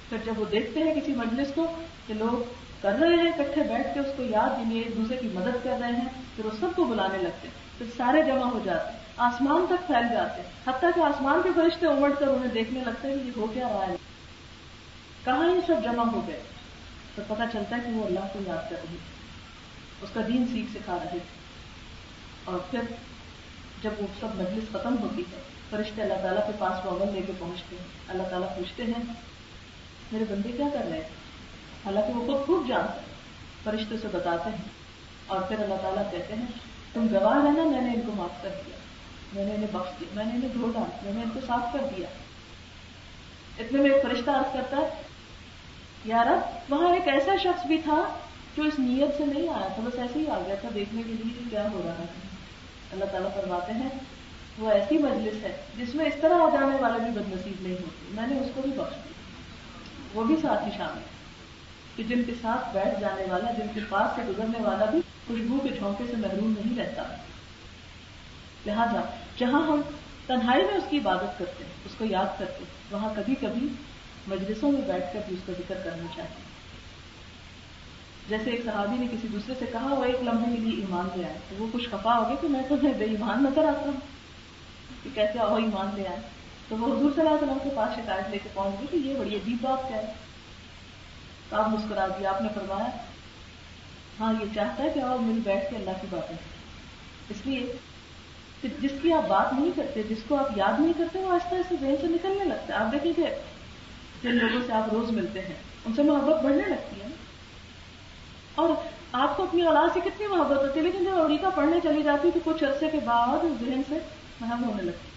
پھر جب وہ دیکھتے ہیں کسی مجلس کو کہ لوگ کر رہے ہیں اکٹھے بیٹھ کے اس کو یاد دینی، ایک دوسرے کی مدد کر رہے ہیں، پھر وہ سب کو بلانے لگتے ہیں، پھر سارے جمع ہو جاتے ہیں، آسمان تک پھیل جاتے ہیں، حتیٰ کہ آسمان کے فرشتے امڑ کر انہیں دیکھنے لگتے ہیں کہ یہ ہو کیا رہا ہے، کہاں یہ سب جمع ہو گئے. تو پتہ چلتا ہے کہ وہ اللہ کو یاد کر رہے تھے، اس کا دین سیکھ سکھا رہے تھے. اور پھر جب وہ سب مجلس ختم ہوتی ہے، فرشتے اللہ تعالیٰ کے پاس وہ عمل لے کے پہنچتے ہیں. اللہ تعالیٰ پوچھتے ہیں میرے بندے کیا کر رہے ہیں، حالانکہ وہ خود خوب جانتے ہیں، فرشتے سے بتاتے ہیں. اور پھر اللہ تعالیٰ کہتے ہیں تم گواہ رہنا، میں نے ان کو معاف کر دیا، میں نے انہیں بخش دیا، میں نے انہیں دھو ڈالا، میں نے ان کو صاف کر دیا. اتنے میں ایک فرشتہ عرض کرتا ہے یا رب وہاں ایک ایسا شخص بھی تھا جو اس نیت سے نہیں آیا تھا، بس ایسے ہی آ گیا تھا دیکھنے کے لیے کہ کیا ہو رہا ہے. اللہ تعالیٰ فرماتے ہیں وہ ایسی مجلس ہے جس میں اس طرح آ جانے والا بھی بد نصیب نہیں ہوتی، میں نے اس کو بھی بخش دیا. وہ بھی ساتھ ہی شامل ہے کہ جن کے ساتھ بیٹھ جانے والا، جن کے پاس سے گزرنے والا بھی خوشبو کے جھونکے سے محروم نہیں رہتا. لہذا جہاں ہم تنہائی میں اس کی عبادت کرتے ہیں، اس کو یاد کرتے ہیں، وہاں کبھی کبھی مجلسوں میں بیٹھ کر بھی اس کا ذکر کرنا چاہیے. جیسے ایک صحابی نے کسی دوسرے سے کہا وہ ایک لمحے کے لیے ایمان لے آئے، تو وہ کچھ خفا ہو گئے کہ میں تمہیں بے ایمان نظر آتا ہوں کہ کیسے آؤ ایمان لے آئے. تو وہ حضور صلی اللہ علیہ وسلم کے پاس شکایت لے کے پہنچ گئی کہ یہ بڑی عجیب بات کیا ہے. تو آپ مسکرا دیا، آپ نے فرمایا ہاں یہ چاہتا ہے کہ آؤ مل بیٹھ کے اللہ کی باتیں کریں. اس لیے کہ جس کی آپ بات نہیں کرتے، جس کو آپ یاد نہیں کرتے، وہ آہستہ آہستہ ذہن سے نکلنے لگتا ہے. آپ دیکھیں کہ جن لوگوں سے آپ روز ملتے ہیں ان سے محبت بڑھنے لگتی ہے، اور آپ کو اپنی اولاد سے کتنی محبت ہوتی ہے، لیکن جب امریکہ پڑھنے چلی جاتی ہے تو کچھ عرصے کے بعد ذہن سے محب ہونے لگتی ہے.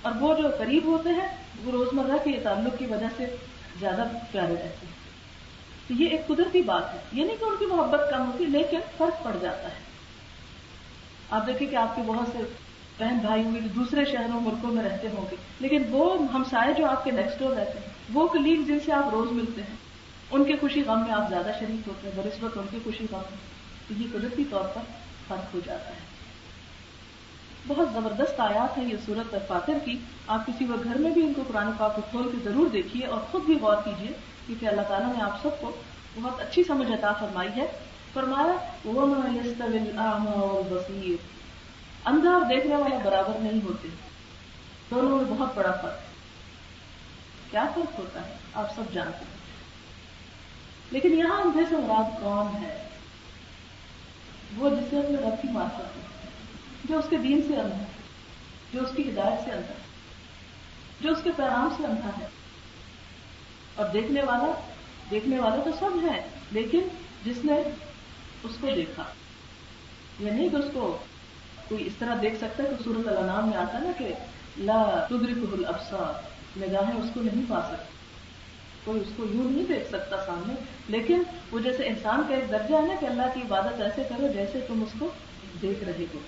اور وہ جو قریب ہوتے ہیں وہ روزمرہ کے تعلق کی وجہ سے زیادہ پیارے رہتے ہیں. تو یہ ایک قدرتی بات ہے، یہ نہیں کہ ان کی محبت کم ہوتی، لیکن فرق پڑ جاتا ہے. آپ دیکھیں کہ آپ کے بہت سے بہن بھائی ہوں گے جو دوسرے شہروں ملکوں میں رہتے ہوں گے، لیکن وہ ہمسائے جو آپ کے نیکسٹ ڈور رہتے ہیں، وہ کلیگ جن سے آپ روز ملتے ہیں، ان کے خوشی غم میں آپ زیادہ شریک ہوتے ہیں بنسبت ان کی خوشی غم میں. تو یہ قدرتی طور پر فرق ہو جاتا ہے. بہت زبردست آیات ہے یہ سورۃ فاطر کی. آپ کسی وقت گھر میں بھی ان کو قرآن پاک کو کھول کے ضرور دیکھیے اور خود بھی غور کیجیے، کیونکہ اللہ تعالیٰ نے آپ سب کو بہت اچھی سمجھ عطا فرمائی ہے. فرمایا وَمَا يَسْتَوِي الْأَعْمَى وَالْبَصِيرُ، اندھا اور دیکھنے والا برابر نہیں ہوتے، دونوں میں بہت بڑا فرق ہے. کیا فرق ہوتا ہے آپ سب جانتے ہیں، لیکن یہاں اندھے سے مراد کون ہے؟ وہ جسے اپنے رب کی معرفت ہے، جو اس کے دین سے اندھا ہے، جو اس کی ہدایت سے اندھا ہے، جو اس کے پیغام سے اندھا ہے. اور دیکھنے والا تو سب ہے، لیکن جس نے اس کو دیکھا. یہ نہیں کہ اس کو کوئی اس طرح دیکھ سکتا ہے کہ سورۃ الانعام میں آتا نا کہ لا تدرکہ الابصار، نگاہیں اس کو نہیں پا سکتی، کوئی اس کو یوں نہیں دیکھ سکتا سامنے. لیکن وہ جیسے انسان کا ایک درجہ ہے نا کہ اللہ کی عبادت ایسے کرو جیسے تم اس کو دیکھ رہے ہو.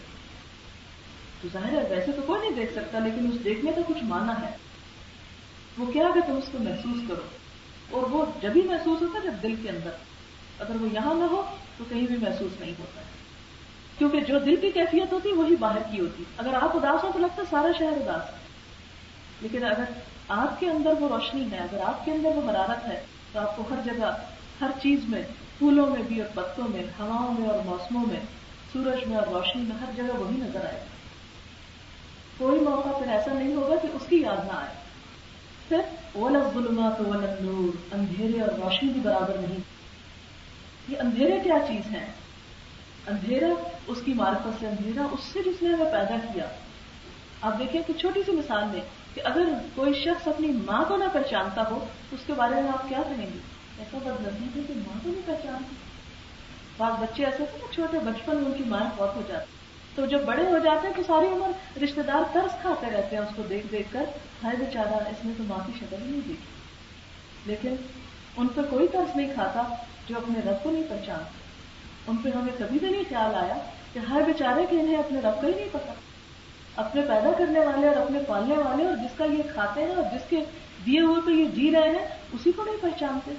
تو ظاہر ہے ویسے تو کوئی نہیں دیکھ سکتا، لیکن اس دیکھنے کا کچھ معنی ہے. وہ کیا کہ تم اس کو محسوس کرو، اور وہ جب ہی محسوس ہوتا ہے جب دل کے اندر. اگر وہ یہاں نہ ہو تو کہیں بھی محسوس نہیں ہوتا ہے، کیونکہ جو دل کی کیفیت ہوتی وہی باہر کی ہوتی. اگر آپ اداس ہو تو لگتا ہے سارا شہر اداس ہے، لیکن اگر آپ کے اندر وہ روشنی ہے، اگر آپ کے اندر وہ حرارت ہے، تو آپ کو ہر جگہ، ہر چیز میں، پھولوں میں بھی اور پتوں میں، ہواؤں میں اور موسموں میں، سورج میں اور روشنی میں، ہر جگہ وہی نظر آئے. کوئی موقع پھر ایسا نہیں ہوگا کہ اس کی یاد نہ آئے. پھر وَلَا الظُّلُمَاتُ وَلَا النُّورُ، اندھیرے اور روشنی بھی برابر نہیں. یہ اندھیرے کیا چیز ہے؟ اندھیرا اس کی معرفت سے، اندھیرا اس سے جس نے ہمیں پیدا کیا. آپ دیکھیں کہ چھوٹی سی مثال میں کہ اگر کوئی شخص اپنی ماں کو نہ پہچانتا ہو تو اس کے بارے میں آپ کیا کہیں گے؟ ایسا بد نصیب ہے کہ ماں کو نہیں پہچانتی. بعض بچے ایسے تھے نا چھوٹے بچپن میں ان کی ماں فوت ہو جاتی، تو جب بڑے ہو جاتے ہیں تو ساری عمر رشتے دار ترس کھاتے رہتے ہیں اس کو دیکھ دیکھ کر، ہائے بیچارہ اس نے تو ماں کی شکل ہی نہیں دیکھی. لیکن ان پہ کوئی ترس نہیں کھاتا جو اپنے رب کو نہیں پہچانتا. ان پہ ہمیں کبھی بھی نہیں خیال آیا کہ ہائے بیچارے کہ انہیں اپنے رب کا ہی نہیں پتا، اپنے پیدا کرنے والے اور اپنے پالنے والے اور جس کا یہ کھاتے ہیں اور جس کے دیے ہوئے پہ یہ جی رہے ہیں اسی کو نہیں پہچانتے.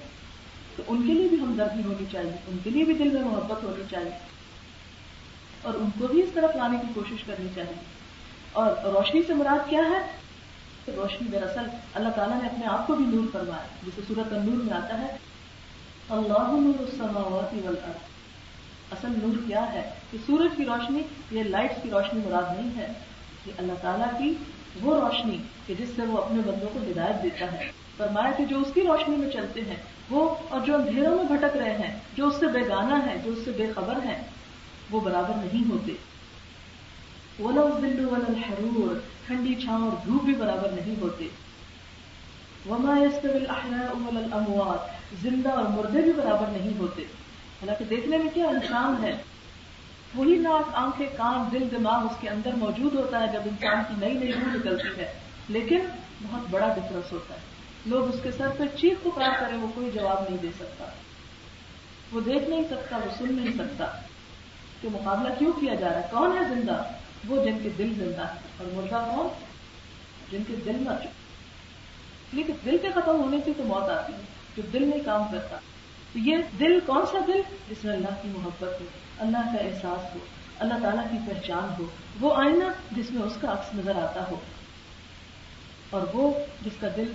تو ان کے لیے بھی ہمدردی ہونی چاہیے، ان کے لیے بھی دل میں محبت ہونی چاہیے، اور ان کو بھی اس طرف لانے کی کوشش کرنی چاہیے. اور روشنی سے مراد کیا ہے؟ روشنی دراصل اللہ تعالیٰ نے اپنے آپ کو بھی نور فرمایا، جسے سورۃ النور میں آتا ہے اللہ نور السماوات والارض. اصل نور کیا ہے؟ کہ سورج کی روشنی، یہ لائٹس کی روشنی مراد نہیں ہے، یہ اللہ تعالیٰ کی وہ روشنی کہ جس سے وہ اپنے بندوں کو ہدایت دیتا ہے. فرمایا کہ جو اس کی روشنی میں چلتے ہیں وہ، اور جو اندھیروں میں بھٹک رہے ہیں، جو اس سے بیگانہ ہیں، جو اس سے بے خبر ہیں، وہ برابر نہیں ہوتے. وَلَا الظِّلُّ وَلَا الْحَرُورُ، ٹھنڈی چھاؤں اور دھوپ بھی برابر نہیں ہوتے. وَمَا يَسْتَوِي الْأَحْيَاءُ وَلَا الْأَمْوَاتُ، زندہ اور مردے بھی برابر نہیں ہوتے. حالانکہ دیکھنے میں کیا انسان ہے، وہی ناک، آنکھیں، کان، دل، دماغ اس کے اندر موجود ہوتا ہے جب انسان کی نئی نئی روح نکلتی ہے، لیکن بہت بڑا ڈفرنس ہوتا ہے. لوگ اس کے سر پہ چیخ پکار کریں وہ کوئی جواب نہیں دے سکتا، وہ دیکھ نہیں سکتا، وہ سن نہیں سکتا کہ مقابلہ کیوں کیا جا رہا ہے. کون ہے زندہ؟ وہ جن کے دل زندہ ہے. اور مردہ کون؟ جن کے دل مر چکے. لیکن دل کے ختم ہونے سے تو موت آتی ہے، جو دل نہیں کام کرتا. تو یہ دل کون سا دل؟ جس میں اللہ کی محبت ہو، اللہ کا احساس ہو، اللہ تعالیٰ کی پہچان ہو. وہ آئینہ جس میں اس کا عکس نظر آتا ہو. اور وہ جس کا دل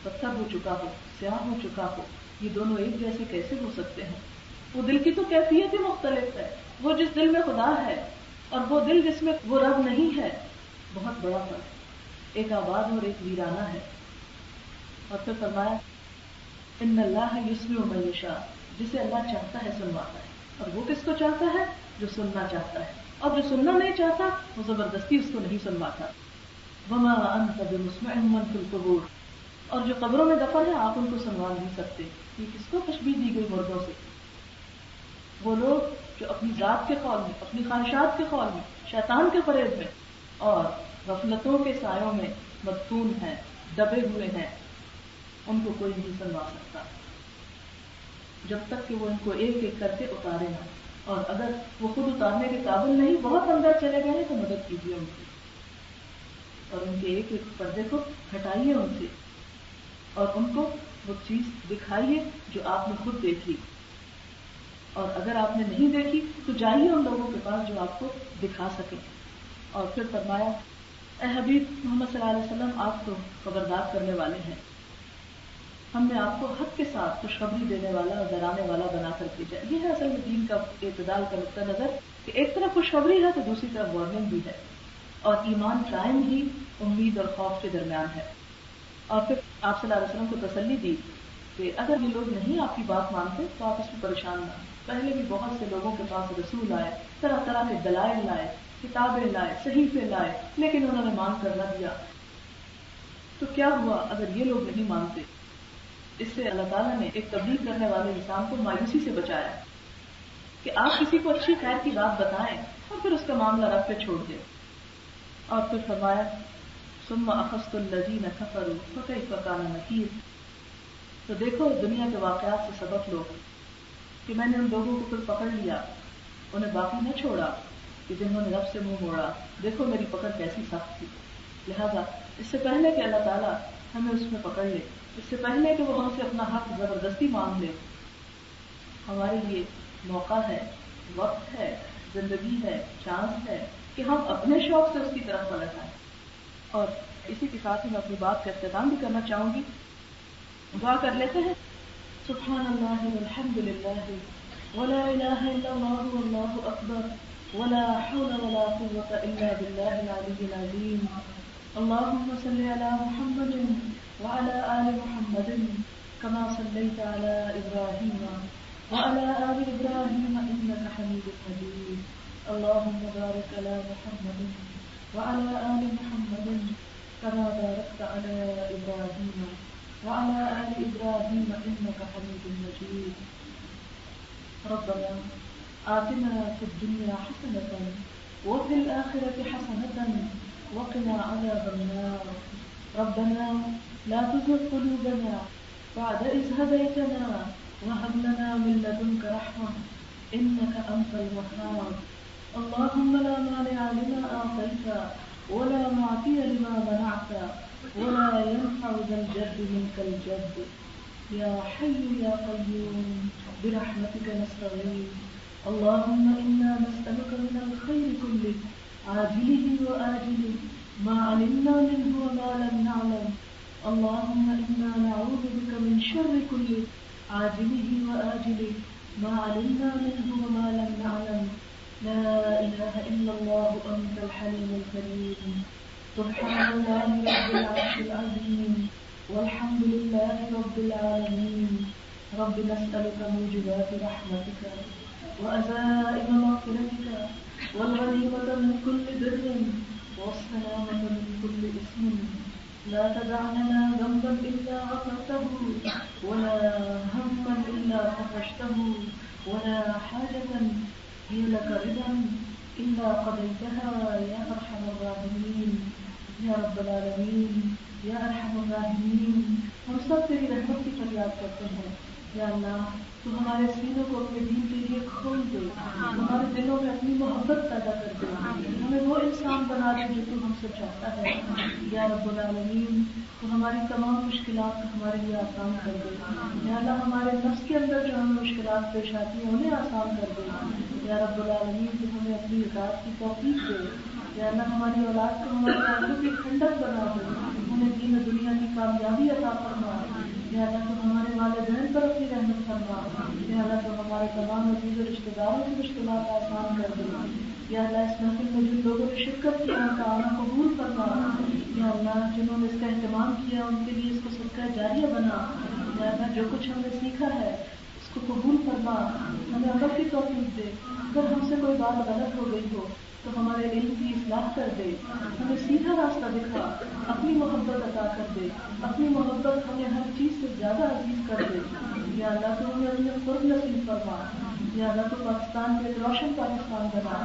پتھر ہو چکا ہو، سیاہ ہو چکا ہو. یہ دونوں ایک جیسے کیسے ہو سکتے ہیں؟ وہ دل کی تو کیفیت ہی مختلف ہے. وہ جس دل میں خدا ہے اور وہ دل جس میں وہ رب نہیں ہے، بہت بڑا فرق. ایک آباد اور ایک ویرانہ ہے. اور پھر فرمایا ان اللہ یسمع من یشاء، جسے اللہ چاہتا ہے سنواتا ہے. اور وہ کس کو چاہتا ہے؟ جو سننا چاہتا ہے. اور جو سننا نہیں چاہتا وہ زبردستی اس کو نہیں سنواتا. وما انت بمسمع من فی القبور، اور جو قبروں میں دفن ہے آپ ان کو سنوا نہیں سکتے. یہ کس کو تشبیہ دی گئی؟ مردوں سے. وہ لوگ جو اپنی ذات کے خول میں، اپنی خواہشات کے خول میں، شیطان کے فریب میں اور غفلتوں کے سایوں میں مدفون ہیں، دبے ہوئے ہیں، ان کو کوئی نہیں سنوا سکتا جب تک کہ وہ ان کو ایک ایک کر کے اتارے نہ. اور اگر وہ خود اتارنے کے قابل نہیں، بہت اندر چلے گئے تو مدد کیجیے ان کی، اور ان کے ایک ایک پردے کو ہٹائیے ان سے، اور ان کو وہ چیز دکھائیے جو آپ نے خود دیکھی. اور اگر آپ نے نہیں دیکھی تو جائیے ان لوگوں کے پاس جو آپ کو دکھا سکے. اور پھر فرمایا اے حبیب محمد صلی اللہ علیہ وسلم، آپ تو خبردار کرنے والے ہیں، ہم نے آپ کو حق کے ساتھ خوشخبری دینے والا اور ڈرانے والا بنا کر بھیجا. یہ ہے اصل میں دین کا اعتدال کا نقطہ نظر، کہ ایک طرف خوشخبری ہے تو دوسری طرف وارننگ بھی ہے. اور ایمان قائم ہی امید اور خوف کے درمیان ہے. اور پھر آپ صلی اللہ علیہ وسلم کو تسلی دی کہ اگر یہ لوگ نہیں آپ کی بات مانتے تو آپ اس میں پریشان نہ. پہلے بھی بہت سے لوگوں کے پاس رسول آئے، طرح طرح کے دلائل لائے، کتابیں لائے، صحیفے لائے، لیکن انہوں نے مان کر نہ دیا. تو کیا ہوا اگر یہ لوگ نہیں مانتے؟ اس سے اللہ تعالیٰ نے ایک تبلیغ کرنے والے انسان کو مایوسی سے بچایا. کہ آپ کسی کو اچھی خیر کی بات بتائیں اور پھر اس کا معاملہ رب پہ چھوڑ دیں. اور پھر فرمایا ثم اخذت الذین کفروا فکیف کان نکیر. تو دیکھو دنیا کے واقعات سے سبق لو کہ میں نے ان لوگوں کو پھر پکڑ لیا, انہیں باقی نہ چھوڑا کہ جنہوں نے رب سے منہ موڑا. دیکھو میری پکڑ کیسی سخت تھی. لہذا اس سے پہلے کہ اللہ تعالیٰ ہمیں اس میں پکڑ لے, اس سے پہلے کہ وہ ہم سے اپنا حق زبردستی مانگ لے, ہمارے لیے موقع ہے, وقت ہے, زندگی ہے, چانس ہے کہ ہم اپنے شوق سے اس کی طرف پلٹ آئیں. اور اسی کے ساتھ ہی میں اپنی بات کا اختتام بھی کرنا چاہوں گی. دعا کر لیتے ہیں. سبحان اللہ والحمد للہ ولا الہ الا اللہ واللہ اکبر ولا حول ولا قوة الا باللہ العلی العظیم. اللهم صل على محمد وعلى آل محمد كما صليت على إبراهيم وعلى آل إبراهيم إنك حميد مجيد. اللهم بارك على محمد وعلى آل محمد كما باركت على إبراهيم وعلى آل إبراهيم إنك حميد مجيد. ربنا آتنا في الدنيا حسنة وفي الآخرة حسنة وقنا عذاب النار. ربنا لا تزغ قلوبنا بعد إذ هديتنا وهب لنا من لدنك رحمة إنك أنت الوهاب. اللهم لا مانع لما أعطيت ولا معطي لما منعت ولا ينفع ذا الجد منك الجد. يا حي يا قيوم برحمتك نستغيث. اللهم إنا نسألك من الخير كله عاجله وآجله ما علمنا منه وما لم نعلم. اللهم إنا نعوذ بك من شر كله عاجله وآجله ما علمنا منه وما لم نعلم. لا إله إلا الله أنت الحليم الكريم. سبحان الله رب العرش العظيم والحمد لله رب العالمين. رب نسألك موجبات رحمتك وعزائم مغفرتك والغنيمة من كل بر والسلامة من كل إثم. لا تدع لنا ذنبا إلا غفرته ولا هما إلا فرجته ولا حاجة هي لك رضا إلا قضيتها يا أرحم الراحمين. یا رب العالمین یا ارحم الراحمین. ہم سب تیری رحمت کی فریاد کرتے ہیں. یا اللہ تو ہمارے سینوں کو اپنے دین کے لیے کھول دے, ہمارے دلوں میں اپنی محبت پیدا کر دے, ہمیں وہ انسان بنا دے جو تو ہم سے چاہتا ہے. یا رب العالمین تو ہماری تمام مشکلات کو ہمارے لیے آسان کر دے. یا اللہ ہمارے نفس کے اندر جو ہمیں مشکلات پیش آتی ہیں انہیں آسان کر دے. یا رب العالمین تو ہمیں اپنی اطاعت کی توفیق دے. یا اللہ ہماری اولاد کو ہمارے آنکھوں کی ٹھنڈک بنا دے, ہمیں دین و دنیا کی کامیابی عطا فرما. یا اللہ تو ہمارے والدین پر اپنی رحمت فرما. یا اللہ تو ہمارے تمام عزیز و رشتہ داروں کی مشکلات آسان کر دے. یا اللہ اس محفل میں جن لوگوں نے شرکت کیا ان کا آنا قبول فرما. یا اللہ جنہوں نے اس کا اہتمام کیا ان کے لیے اس کو صدقہ جاریہ بنا. یا اللہ جو کچھ ہم نے سیکھا ہے اس کو قبول فرما, ہمیں عمل کی توفیق دے. اگر ہم سے کوئی بات غلط ہو گئی ہو تو ہمارے علم کی اصلاح کر دے, ہمیں سیدھا راستہ دکھا, اپنی محبت عطا کر دے. اپنی محبت ہمیں ہر چیز سے زیادہ عزیز کر دے. یا اللہ تو ہمیں اپنے قرب نصیب فرما. یا اللہ تو پاکستان میں ایک روشن پاکستان بنا.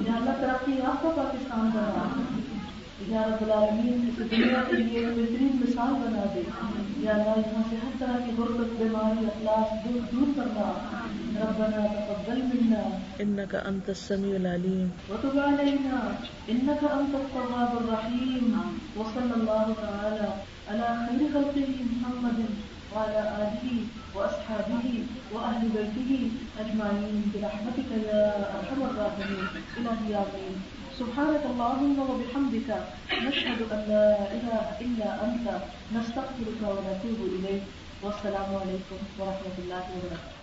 یا اللہ ترقی یافتہ پاکستان بنا. یا رب العالمین اس دنیا کے لیے بہترین مثال بنا دے. یا اللہ یہاں سے ہر طرح کی غربت, بیماری, افلاس دور کرنا. ربنا تقبل منا انك انت السميع العليم وتب علينا انك انت التواب الرحيم. وصلى الله تعالى على خير خلقه محمد وعلى آله وأصحابه وأهل بيته أجمعين برحمتك يا أرحم الراحمين. إلهي آمين. سبحانك اللهم وبحمدك نشهد أن لا إله إلا أنت نستغفرك ونتوب إليك. والسلام عليكم ورحمة الله وبركاته.